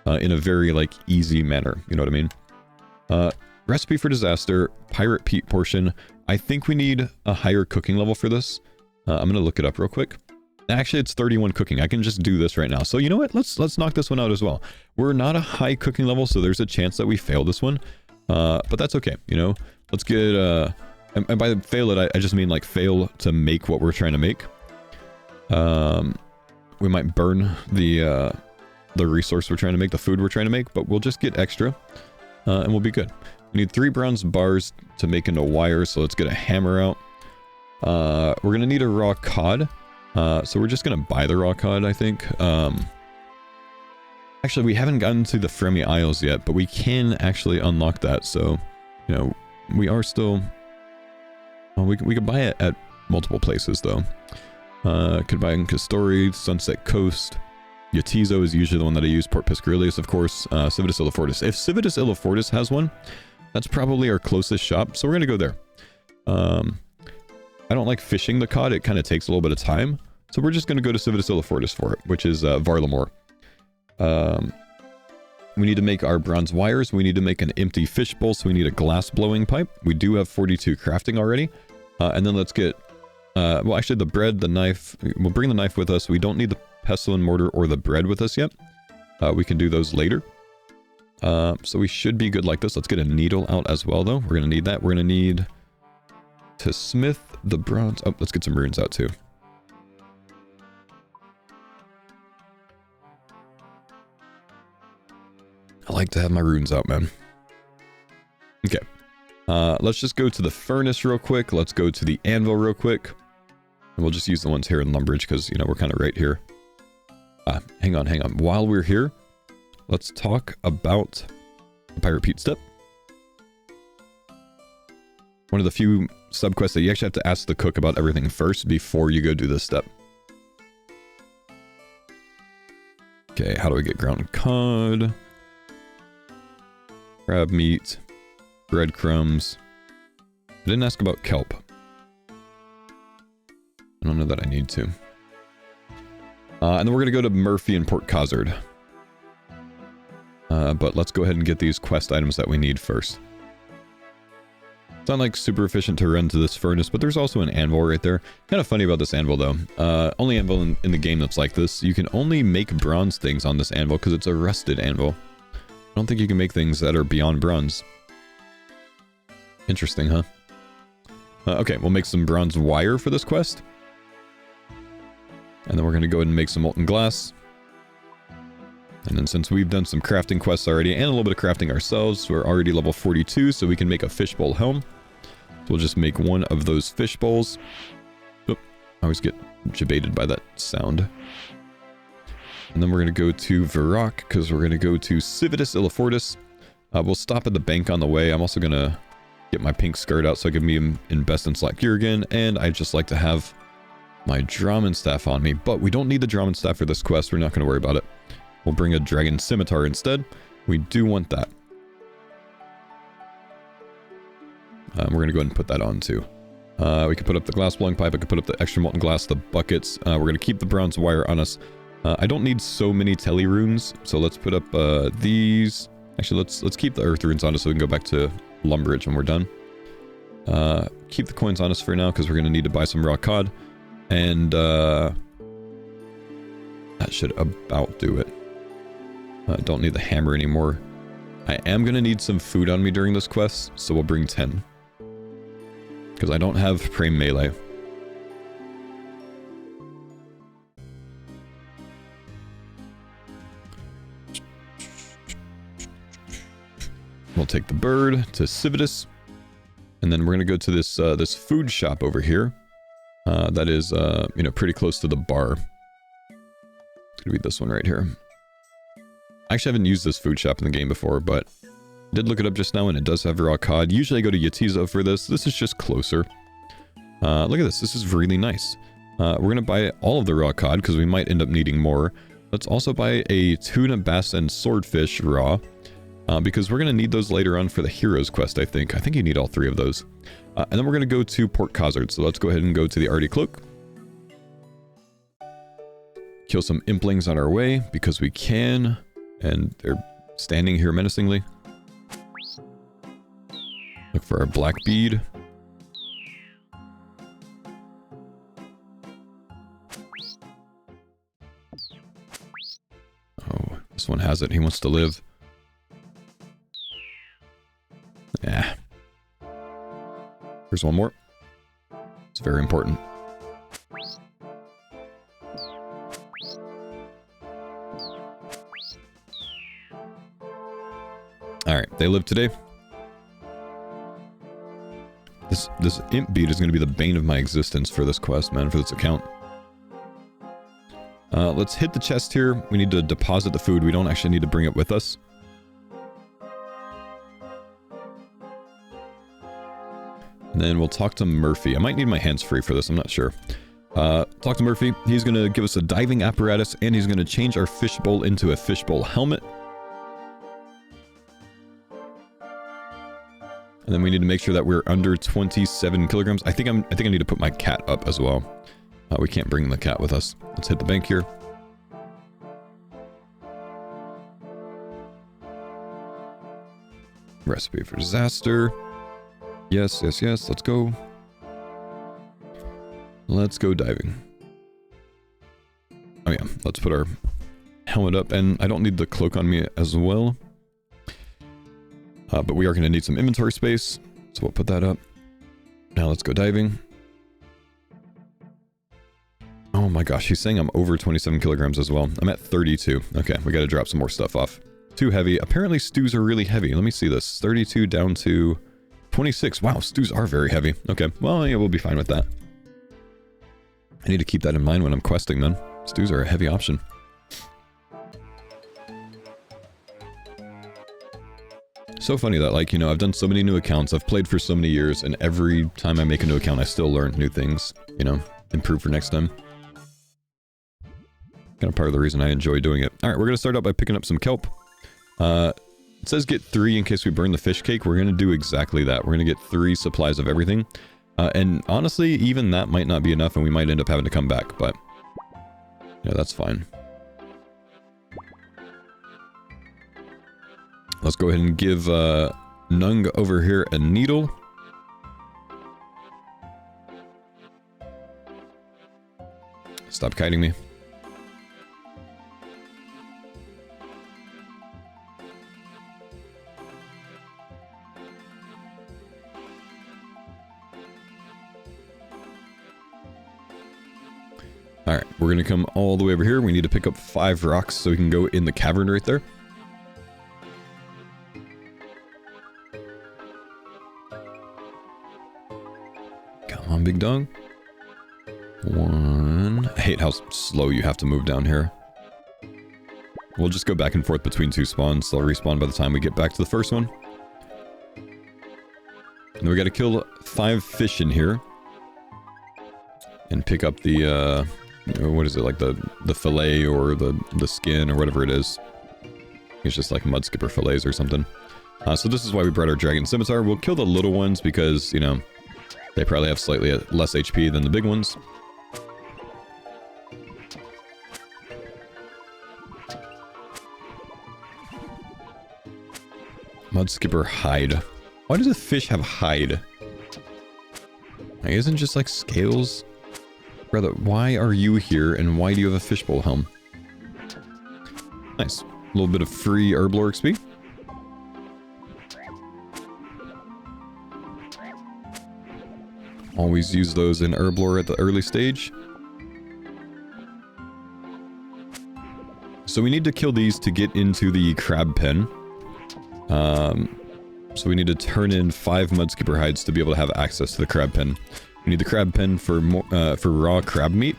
S1: in a very like easy manner. You know what I mean? Recipe for disaster, Pirate Pete portion. I think we need a higher cooking level for this. I'm going to look it up real quick. Actually, it's 31 cooking. I can just do this right now. So you know what? Let's knock this one out as well. We're not a high cooking level, so there's a chance that we fail this one. But that's okay, you know? Let's get, and by fail it, I just mean like fail to make what we're trying to make. We might burn the resource we're trying to make, the food we're trying to make, but we'll just get extra, and we'll be good. We need 3 bronze bars to make into wire, so let's get a hammer out. We're gonna need a raw cod, so we're just gonna buy the raw cod, I think. Actually, we haven't gotten to the Fremy Isles yet, but we can actually unlock that, so, you know, we are still... Well, we can buy it at multiple places, though. Combine Castori, Sunset Coast. Yatizo is usually the one that I use. Port Piscarius, of course. Civitas Illifortis. If Civitas Illifortis has one, that's probably our closest shop, so we're going to go there. I don't like fishing the cod. It kind of takes a little bit of time. So we're just going to go to Civitas Illifortis for it, which is Varlamore. We need to make our bronze wires. We need to make an empty fish bowl, so we need a glass blowing pipe. We do have 42 crafting already. And then let's get... well, actually, the bread, the knife... We'll bring the knife with us. We don't need the pestle and mortar or the bread with us yet. We can do those later. So we should be good like this. Let's get a needle out as well, though. We're going to need that. We're going to need to smith the bronze... Oh, let's get some runes out, too. I like to have my runes out, man. Okay. Let's just go to the furnace real quick. Let's go to the anvil real quick. And we'll just use the ones here in Lumbridge because, you know, we're kind of right here. Hang on. While we're here, let's talk about the Pirate Pete step. One of the few subquests that you actually have to ask the cook about everything first before you go do this step. Okay, how do I get ground cod? Crab meat. Breadcrumbs. I didn't ask about kelp. I don't know that I need to. And then we're going to go to Murphy and Port Cozard. But let's go ahead and get these quest items that we need first. It's not like super efficient to run to this furnace, but there's also an anvil right there. Kind of funny about this anvil though. Only anvil in the game that's like this. You can only make bronze things on this anvil because it's a rusted anvil. I don't think you can make things that are beyond bronze. Interesting, huh? Okay, we'll make some bronze wire for this quest. And then we're going to go ahead and make some molten glass. And then since we've done some crafting quests already, and a little bit of crafting ourselves, we're already level 42, so we can make a fishbowl helm. So we'll just make one of those fish bowls. Oop, I always get debated by that sound. And then we're going to go to Varrock, because we're going to go to Civitas Illifortis. We'll stop at the bank on the way. I'm also going to get my pink skirt out so I can be in best in slot gear again. And I just like to have my Draman staff on me. But we don't need the Draman staff for this quest. We're not going to worry about it. We'll bring a dragon scimitar instead. We do want that. We're going to go ahead and put that on too. We can put up the glass blowing pipe. I could put up the extra molten glass, the buckets. We're going to keep the bronze wire on us. I don't need so many telly runes, so let's put up these. Actually, let's keep the earth runes on us so we can go back to Lumbridge when we're done. Keep the coins on us for now because we're going to need to buy some raw cod. And that should about do it. Don't need the hammer anymore. I am going to need some food on me during this quest, so we'll bring 10. Because I don't have prey melee. We'll take the bird to Civitas. And then we're going to go to this this food shop over here. That is, you know, pretty close to the bar. It's going to be this one right here. I actually haven't used this food shop in the game before, but I did look it up just now, and it does have raw cod. Usually I go to Yatizo for this. This is just closer. Look at this. This is really nice. We're going to buy all of the raw cod, because we might end up needing more. Let's also buy a tuna, bass, and swordfish raw, because we're going to need those later on for the Heroes quest, I think. I think you need all 3 of those. And then we're going to go to Port Cozard, so let's go ahead and go to the Arty Cloak. Kill some implings on our way, because we can. And they're standing here menacingly. Look for our black bead. Oh, this one has it. He wants to live. Yeah. Here's one more. It's very important. Alright, they live today. This imp bead is going to be the bane of my existence for this quest, man, for this account. Let's hit the chest here. We need to deposit the food. We don't actually need to bring it with us. And then we'll talk to Murphy. I might need my hands free for this, I'm not sure. Talk to Murphy. He's going to give us a diving apparatus, and he's going to change our fishbowl into a fishbowl helmet. And then we need to make sure that we're under 27 kilograms. I think I need to put my cat up as well. We can't bring the cat with us. Let's hit the bank here. Recipe for disaster. Yes, yes, yes. Let's go. Let's go diving. Oh yeah, let's put our helmet up, and I don't need the cloak on me as well. But we are going to need some inventory space, so we'll put that up. Now let's go diving. Oh my gosh, he's saying I'm over 27 kilograms as well. I'm at 32. Okay, we got to drop some more stuff off. Too heavy. Apparently stews are really heavy. Let me see this. 32 down to 26. Wow, stews are very heavy. Okay, well, yeah, we'll be fine with that. I need to keep that in mind when I'm questing then. Stews are a heavy option. So funny that, like, you know, I've done so many new accounts, I've played for so many years, and every time I make a new account, I still learn new things, you know, improve for next time. Kind of part of the reason I enjoy doing it. Alright, we're going to start out by picking up some kelp. It says get 3 in case we burn the fish cake. We're going to do exactly that. We're going to get 3 supplies of everything. And honestly, even that might not be enough, and we might end up having to come back, but yeah, that's fine. Let's go ahead and give Nung over here a needle. Stop kiting me. Alright, we're going to come all the way over here. We need to pick up 5 rocks so we can go in the cavern right there. Come on, big dog. 1. I hate how slow you have to move down here. We'll just go back and forth between 2 spawns. They'll respawn by the time we get back to the first one. And we got to kill 5 fish in here. And pick up the, what is it, like the fillet or the skin or whatever it is. It's just like mud skipper fillets or something. So this is why we brought our dragon scimitar. We'll kill the little ones because, you know, they probably have slightly less HP than the big ones. Mud skipper hide. Why does a fish have hide? Like, isn't it just like scales? Brother, why are you here and why do you have a fishbowl helm? Nice. A little bit of free herblore XP. Always use those in herblore at the early stage. So we need to kill these to get into the crab pen. So we need to turn in 5 mudskipper hides to be able to have access to the crab pen. We need the crab pen for raw crab meat.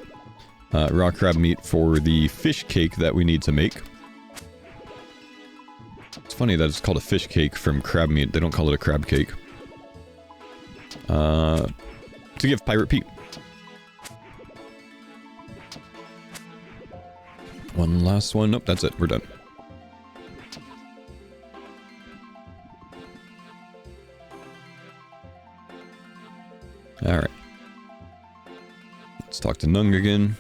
S1: Raw crab meat for the fish cake that we need to make. It's funny that it's called a fish cake from crab meat. They don't call it a crab cake. To give Pirate Pete. One last one. Nope, that's it. We're done. Alright. Let's talk to Nung again.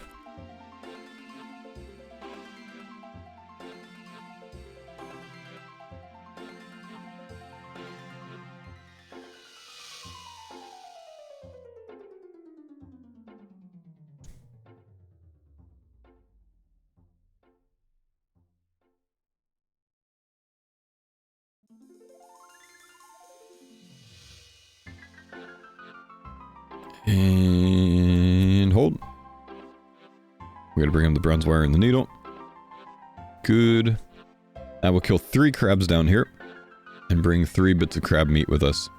S1: And hold. We gotta bring him the bronze wire and the needle. Good. Now we'll kill 3 crabs down here. And bring 3 bits of crab meat with us.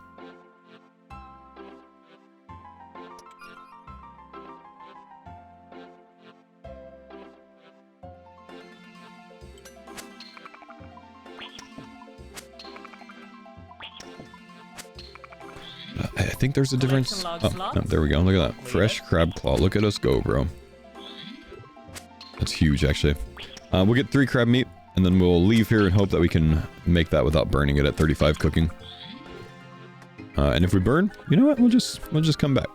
S1: I think there's a difference. Oh, no, there we go. Look at that. Fresh crab claw. Look at us go, bro. That's huge, actually. We'll get 3 crab meat, and then we'll leave here and hope that we can make that without burning it at 35 cooking. And if we burn, you know what? We'll just come back.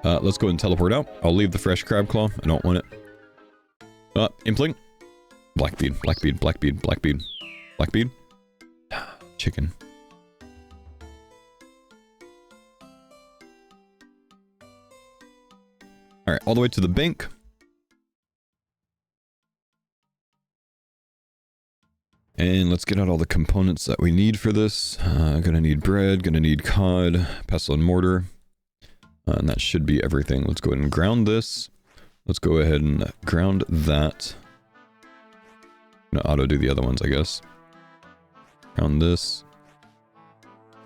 S1: Let's go and teleport out. I'll leave the fresh crab claw. I don't want it. Impling. Black bead, black bead, black bead, black bead. Black bead. Chicken. Alright, all the way to the bank. And let's get out all the components that we need for this. Gonna need bread, gonna need cod, pestle and mortar. And that should be everything. Let's go ahead and ground this. Let's go ahead and ground that. I'm gonna auto do the other ones, I guess. Ground this.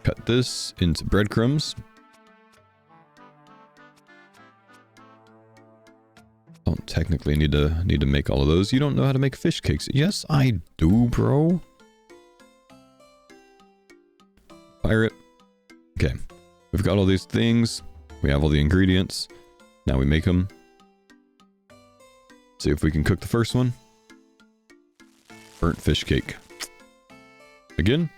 S1: Cut this into breadcrumbs. Don't technically need to make all of those. You don't know how to make fish cakes. Yes, I do, bro. Pirate. Okay. We've got all these things. We have all the ingredients. Now we make them. See if we can cook the first one. Burnt fish cake. Again.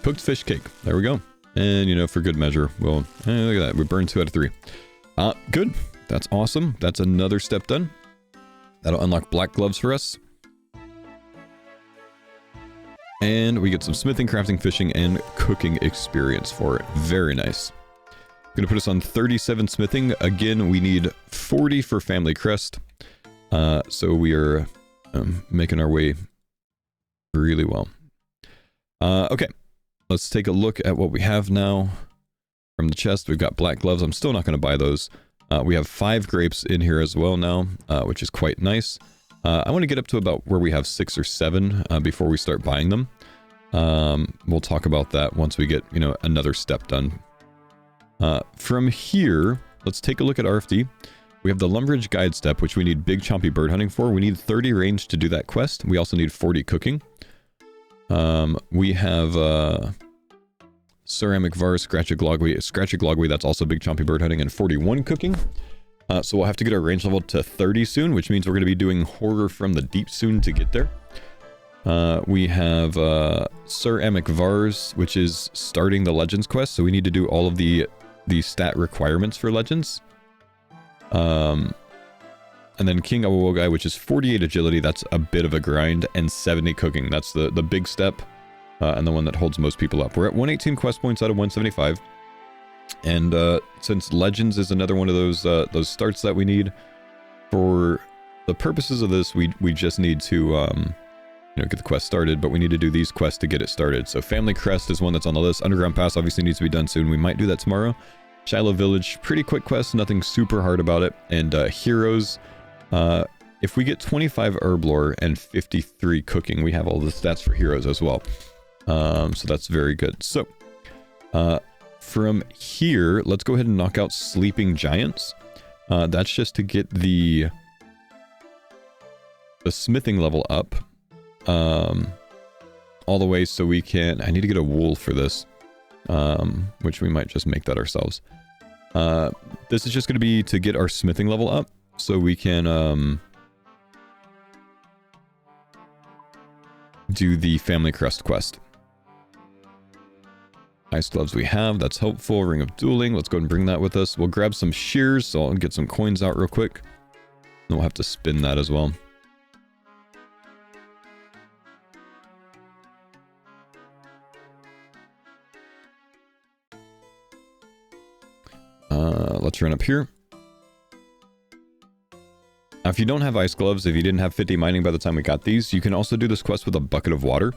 S1: Cooked fish cake. There we go. And, you know, for good measure, well, look at that. We burned 2 out of 3. Good. That's awesome. That's another step done. That'll unlock black gloves for us. And we get some smithing, crafting, fishing, and cooking experience for it. Very nice. Gonna put us on 37 smithing. Again, we need 40 for family crest. So we are making our way really well. Okay. Let's take a look at what we have now. From the chest, we've got black gloves. I'm still not going to buy those. We have 5 grapes in here as well now, which is quite nice. I want to get up to about where we have 6 or 7 before we start buying them. We'll talk about that once we get, you know, another step done. From here, let's take a look at RFD. We have the Lumberage Guide step, which we need big chompy bird hunting for. We need 30 range to do that quest. We also need 40 cooking. We have ceramic vase, scratchy glogwy, that's also big chompy bird hunting, and 41 cooking. So we'll have to get our range level to 30 soon, which means we're going to be doing horror from the deep soon to get there. We have ceramic vase, which is starting the legends quest, so we need to do all of the stat requirements for legends. And then King Awogai, which is 48 agility, that's a bit of a grind, and 70 cooking. That's the big step, and the one that holds most people up. We're at 118 quest points out of 175. And since Legends is another one of those starts that we need, for the purposes of this, we just need to you know, get the quest started, but we need to do these quests to get it started. So Family Crest is one that's on the list. Underground Pass obviously needs to be done soon. We might do that tomorrow. Shiloh Village, pretty quick quest, nothing super hard about it. And Heroes, if we get 25 herb lore and 53 cooking, we have all the stats for Heroes as well. So that's very good. So from here, let's go ahead and knock out Sleeping Giants. That's just to get the smithing level up all the way, so we can... I need to get a wool for this, which we might just make that ourselves. This is just going to be to get our smithing level up, so we can do the Family Crest quest. Ice gloves we have, that's helpful. Ring of Dueling, let's go ahead and bring that with us. We'll grab some shears, so I'll get some coins out real quick. And we'll have to spin that as well. Let's run up here. Now, if you don't have ice gloves, if you didn't have 50 mining by the time we got these, you can also do this quest with a bucket of water.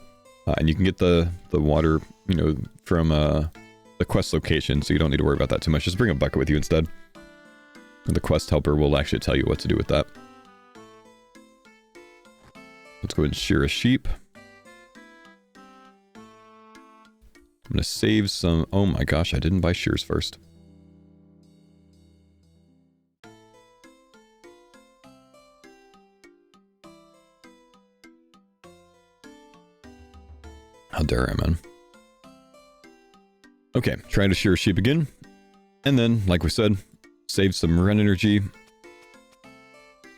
S1: And you can get the water, you know, from the quest location, so you don't need to worry about that too much. Just bring a bucket with you instead. And the quest helper will actually tell you what to do with that. Let's go ahead and shear a sheep. I'm going to save some... Oh my gosh, I didn't buy shears first. How dare I, man. Okay, try to shear sheep again. And then, like we said, save some run energy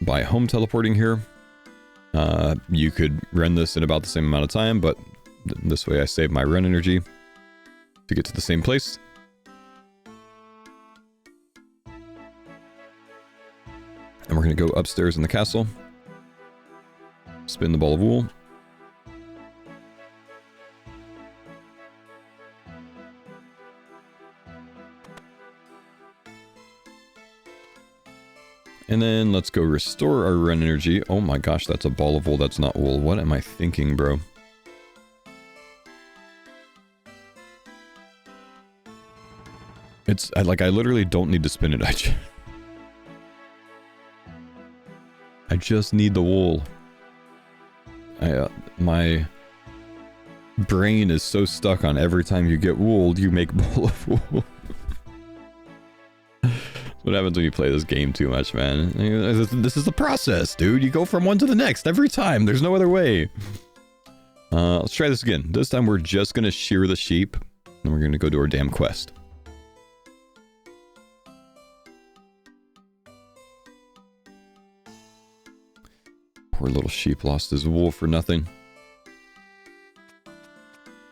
S1: by home teleporting here. You could run this in about the same amount of time, but this way I save my run energy to get to the same place. And we're going to go upstairs in the castle. Spin the ball of wool. And then let's go restore our run energy. Oh my gosh, that's a ball of wool. That's not wool. What am I thinking, bro? It's like I literally don't need to spin it. I just need the wool. My brain is so stuck on every time you get wool, you make ball of wool. What happens when you play this game too much, man? This is the process, dude. You go from one to the next every time. There's no other way. Let's try this again. This time we're just going to shear the sheep. And we're going to go do our damn quest. Poor little sheep lost his wool for nothing.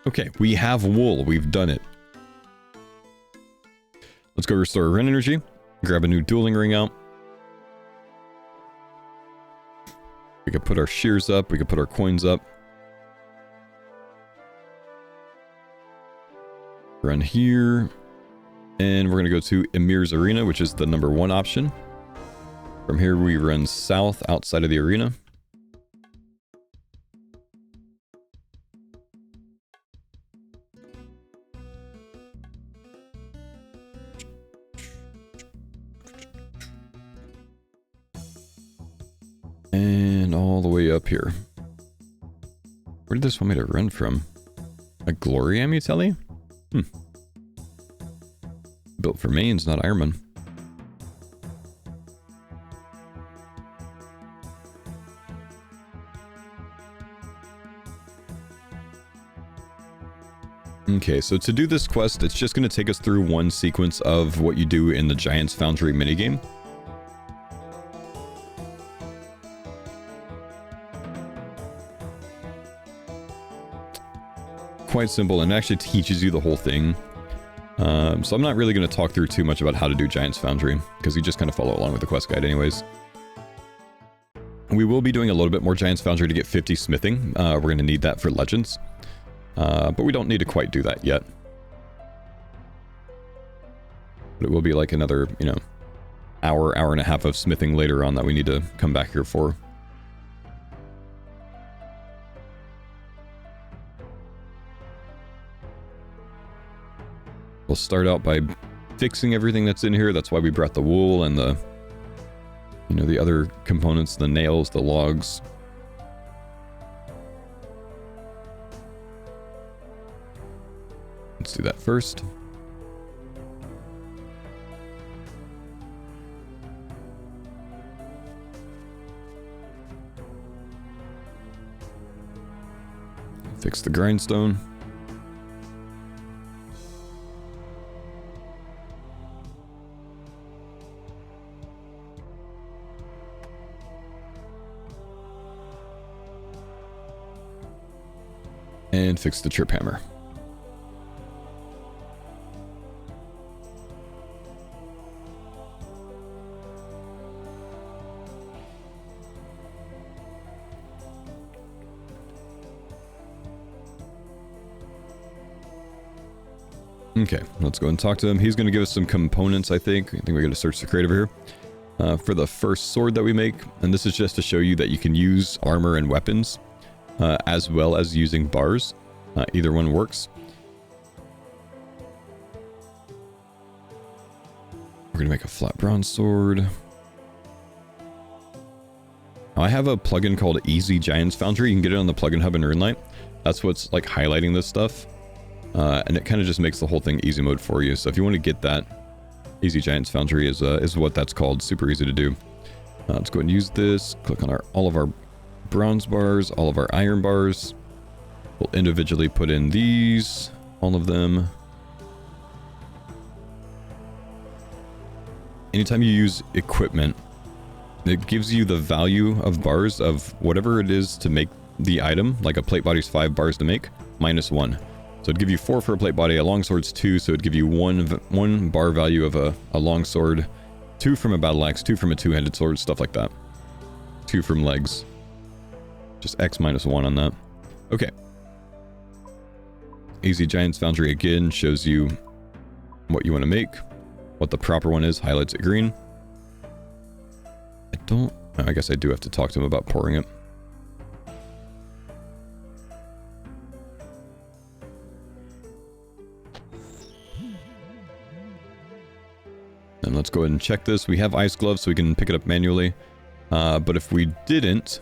S1: Okay, we have wool. We've done it. Let's go restore run energy. Grab a new dueling ring out. We could put our shears up. We could put our coins up. Run here. And we're going to go to Emir's Arena, which is the #1 option. From here, we run south outside of the arena. And all the way up here. Where did this want me to run from? A glory amutelli? Built for mains, not Ironman. Okay, so to do this quest, it's just going to take us through one sequence of what you do in the Giant's Foundry minigame. Quite simple, and it actually teaches you the whole thing. So I'm not really going to talk through too much about how to do Giant's Foundry, because you just kind of follow along with the quest guide anyways. We will be doing a little bit more Giant's Foundry to get 50 smithing. We're going to need that for Legends. But we don't need to quite do that yet. But it will be like another, you know, hour and a half of smithing later on that we need to come back here for. We'll start out by fixing everything that's in here. That's why we brought the wool and the, you know, the other components, the nails, the logs. Let's do that first. Fix the grindstone. And fix the trip hammer. Okay, let's go and talk to him. He's going to give us some components, I think. We got to search the crate over here. For the first sword that we make. And this is just to show you that you can use armor and weapons. As well as using bars. Either one works. We're going to make a flat bronze sword. Now, I have a plugin called Easy Giant's Foundry. You can get it on the plugin hub in RuneLite. That's what's like highlighting this stuff. And it kind of just makes the whole thing easy mode for you. So if you want to get that, Easy Giant's Foundry is what that's called. Super easy to do. Let's go ahead and use this. Click on all of our bronze bars, all of our iron bars. We'll individually put in these, all of them. anytime you use equipment, it gives you the value of bars of whatever it is to make the item. Like a plate body's 5 bars to make, -1. So it'd give you 4 for a plate body, a longsword's 2, so it'd give you one bar value of a longsword, 2 from a battle axe, 2 from a 2-handed sword, stuff like that. 2 from legs. Just X -1 on that. Okay. Easy Giant's Foundry again shows you what you want to make, what the proper one is, highlights it green. I guess I do have to talk to him about pouring it. And let's go ahead and check this. We have ice gloves, so we can pick it up manually. But if we didn't,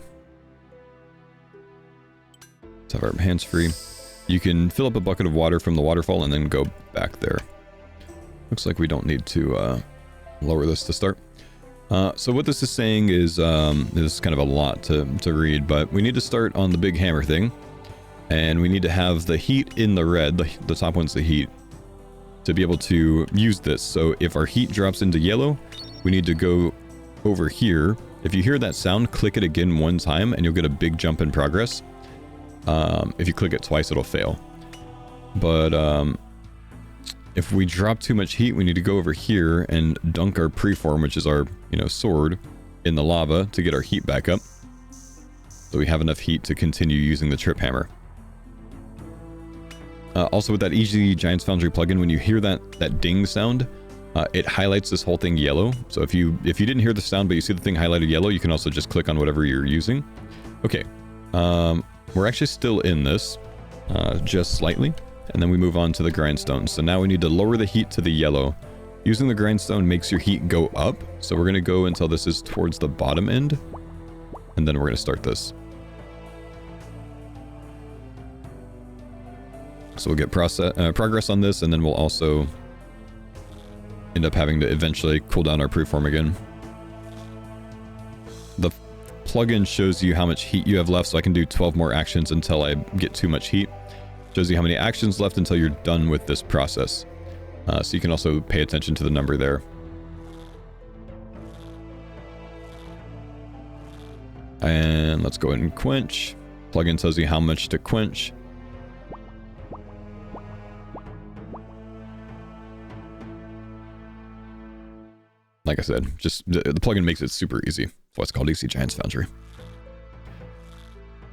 S1: let's have our hands free. You can fill up a bucket of water from the waterfall and then go back there. Looks like we don't need to lower this to start. So what this is saying is, this is kind of a lot to read, but we need to start on the big hammer thing. And we need to have the heat in the red, the top one's the heat, to be able to use this. So if our heat drops into yellow, we need to go over here. If you hear that sound, click it again 1 time and you'll get a big jump in progress. If you click it twice, it'll fail. But if we drop too much heat, we need to go over here and dunk our preform, which is our, sword, in the lava to get our heat back up. So we have enough heat to continue using the trip hammer. Also with that Easy Giant's Foundry plugin, when you hear that ding sound, it highlights this whole thing yellow. So if you didn't hear the sound but you see the thing highlighted yellow, you can also just click on whatever you're using. Okay, we're actually still in this, just slightly, and then we move on to the grindstone. So now we need to lower the heat to the yellow. Using the grindstone makes your heat go up, so we're going to go until this is towards the bottom end, and then we're going to start this. So we'll get progress on this, and then we'll also end up having to eventually cool down our preform again. The plugin shows you how much heat you have left, so I can do 12 more actions until I get too much heat. Shows you how many actions left until you're done with this process. So you can also pay attention to the number there. And let's go ahead and quench. Plugin tells you how much to quench. Like I said, just the plugin makes it super easy. That's why it's called Easy Giant's Foundry.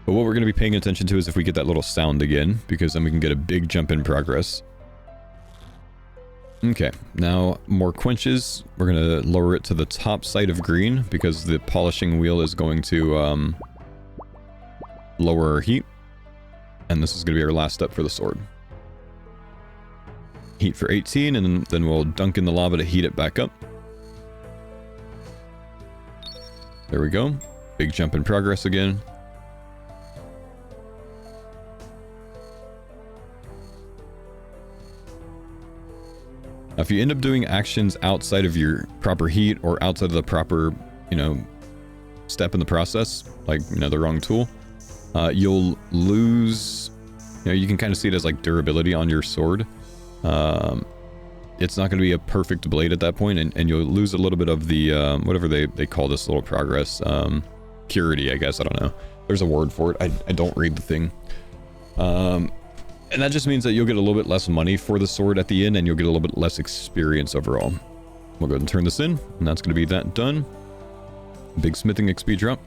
S1: But what we're going to be paying attention to is if we get that little sound again, because then we can get a big jump in progress. Okay, now more quenches. We're going to lower it to the top side of green because the polishing wheel is going to lower our heat. And this is going to be our last step for the sword. Heat for 18, and then we'll dunk in the lava to heat it back up. There we go. Big jump in progress again. Now, if you end up doing actions outside of your proper heat or outside of the proper, step in the process, like, the wrong tool, you'll lose, you can kind of see it as like durability on your sword. It's not going to be a perfect blade at that point, and you'll lose a little bit of the, whatever they call this little progress, purity, I guess, I don't know. There's a word for it, I don't read the thing. And that just means that you'll get a little bit less money for the sword at the end, and you'll get a little bit less experience overall. We'll go ahead and turn this in, and that's going to be that done. Big smithing XP drop.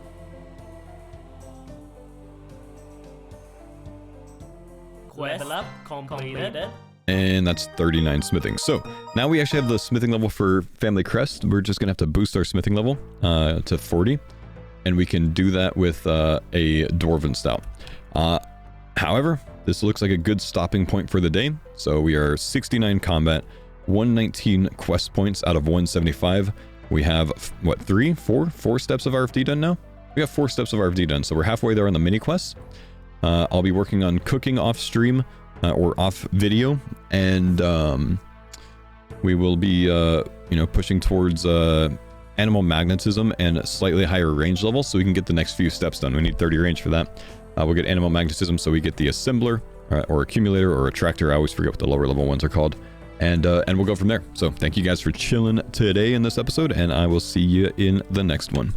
S2: Quest completed.
S1: And that's 39 smithing. So now we actually have the smithing level for Family Crest. We're just gonna have to boost our smithing level to 40, and we can do that with a dwarven stout. However, this looks like a good stopping point for the day. So we are 69 combat, 119 quest points out of 175. We have what, 4 steps of RFD done now? We have 4 steps of RFD done, so we're halfway there on the mini quests. I'll be working on cooking off stream or off video, and we will be pushing towards animal magnetism and slightly higher range level, so we can get the next few steps done. We need 30 range for that. We'll get animal magnetism, so we get the assembler or accumulator or attractor. I always forget what the lower level ones are called. and we'll go from there. So thank you guys for chilling today in this episode, and I will see you in the next one.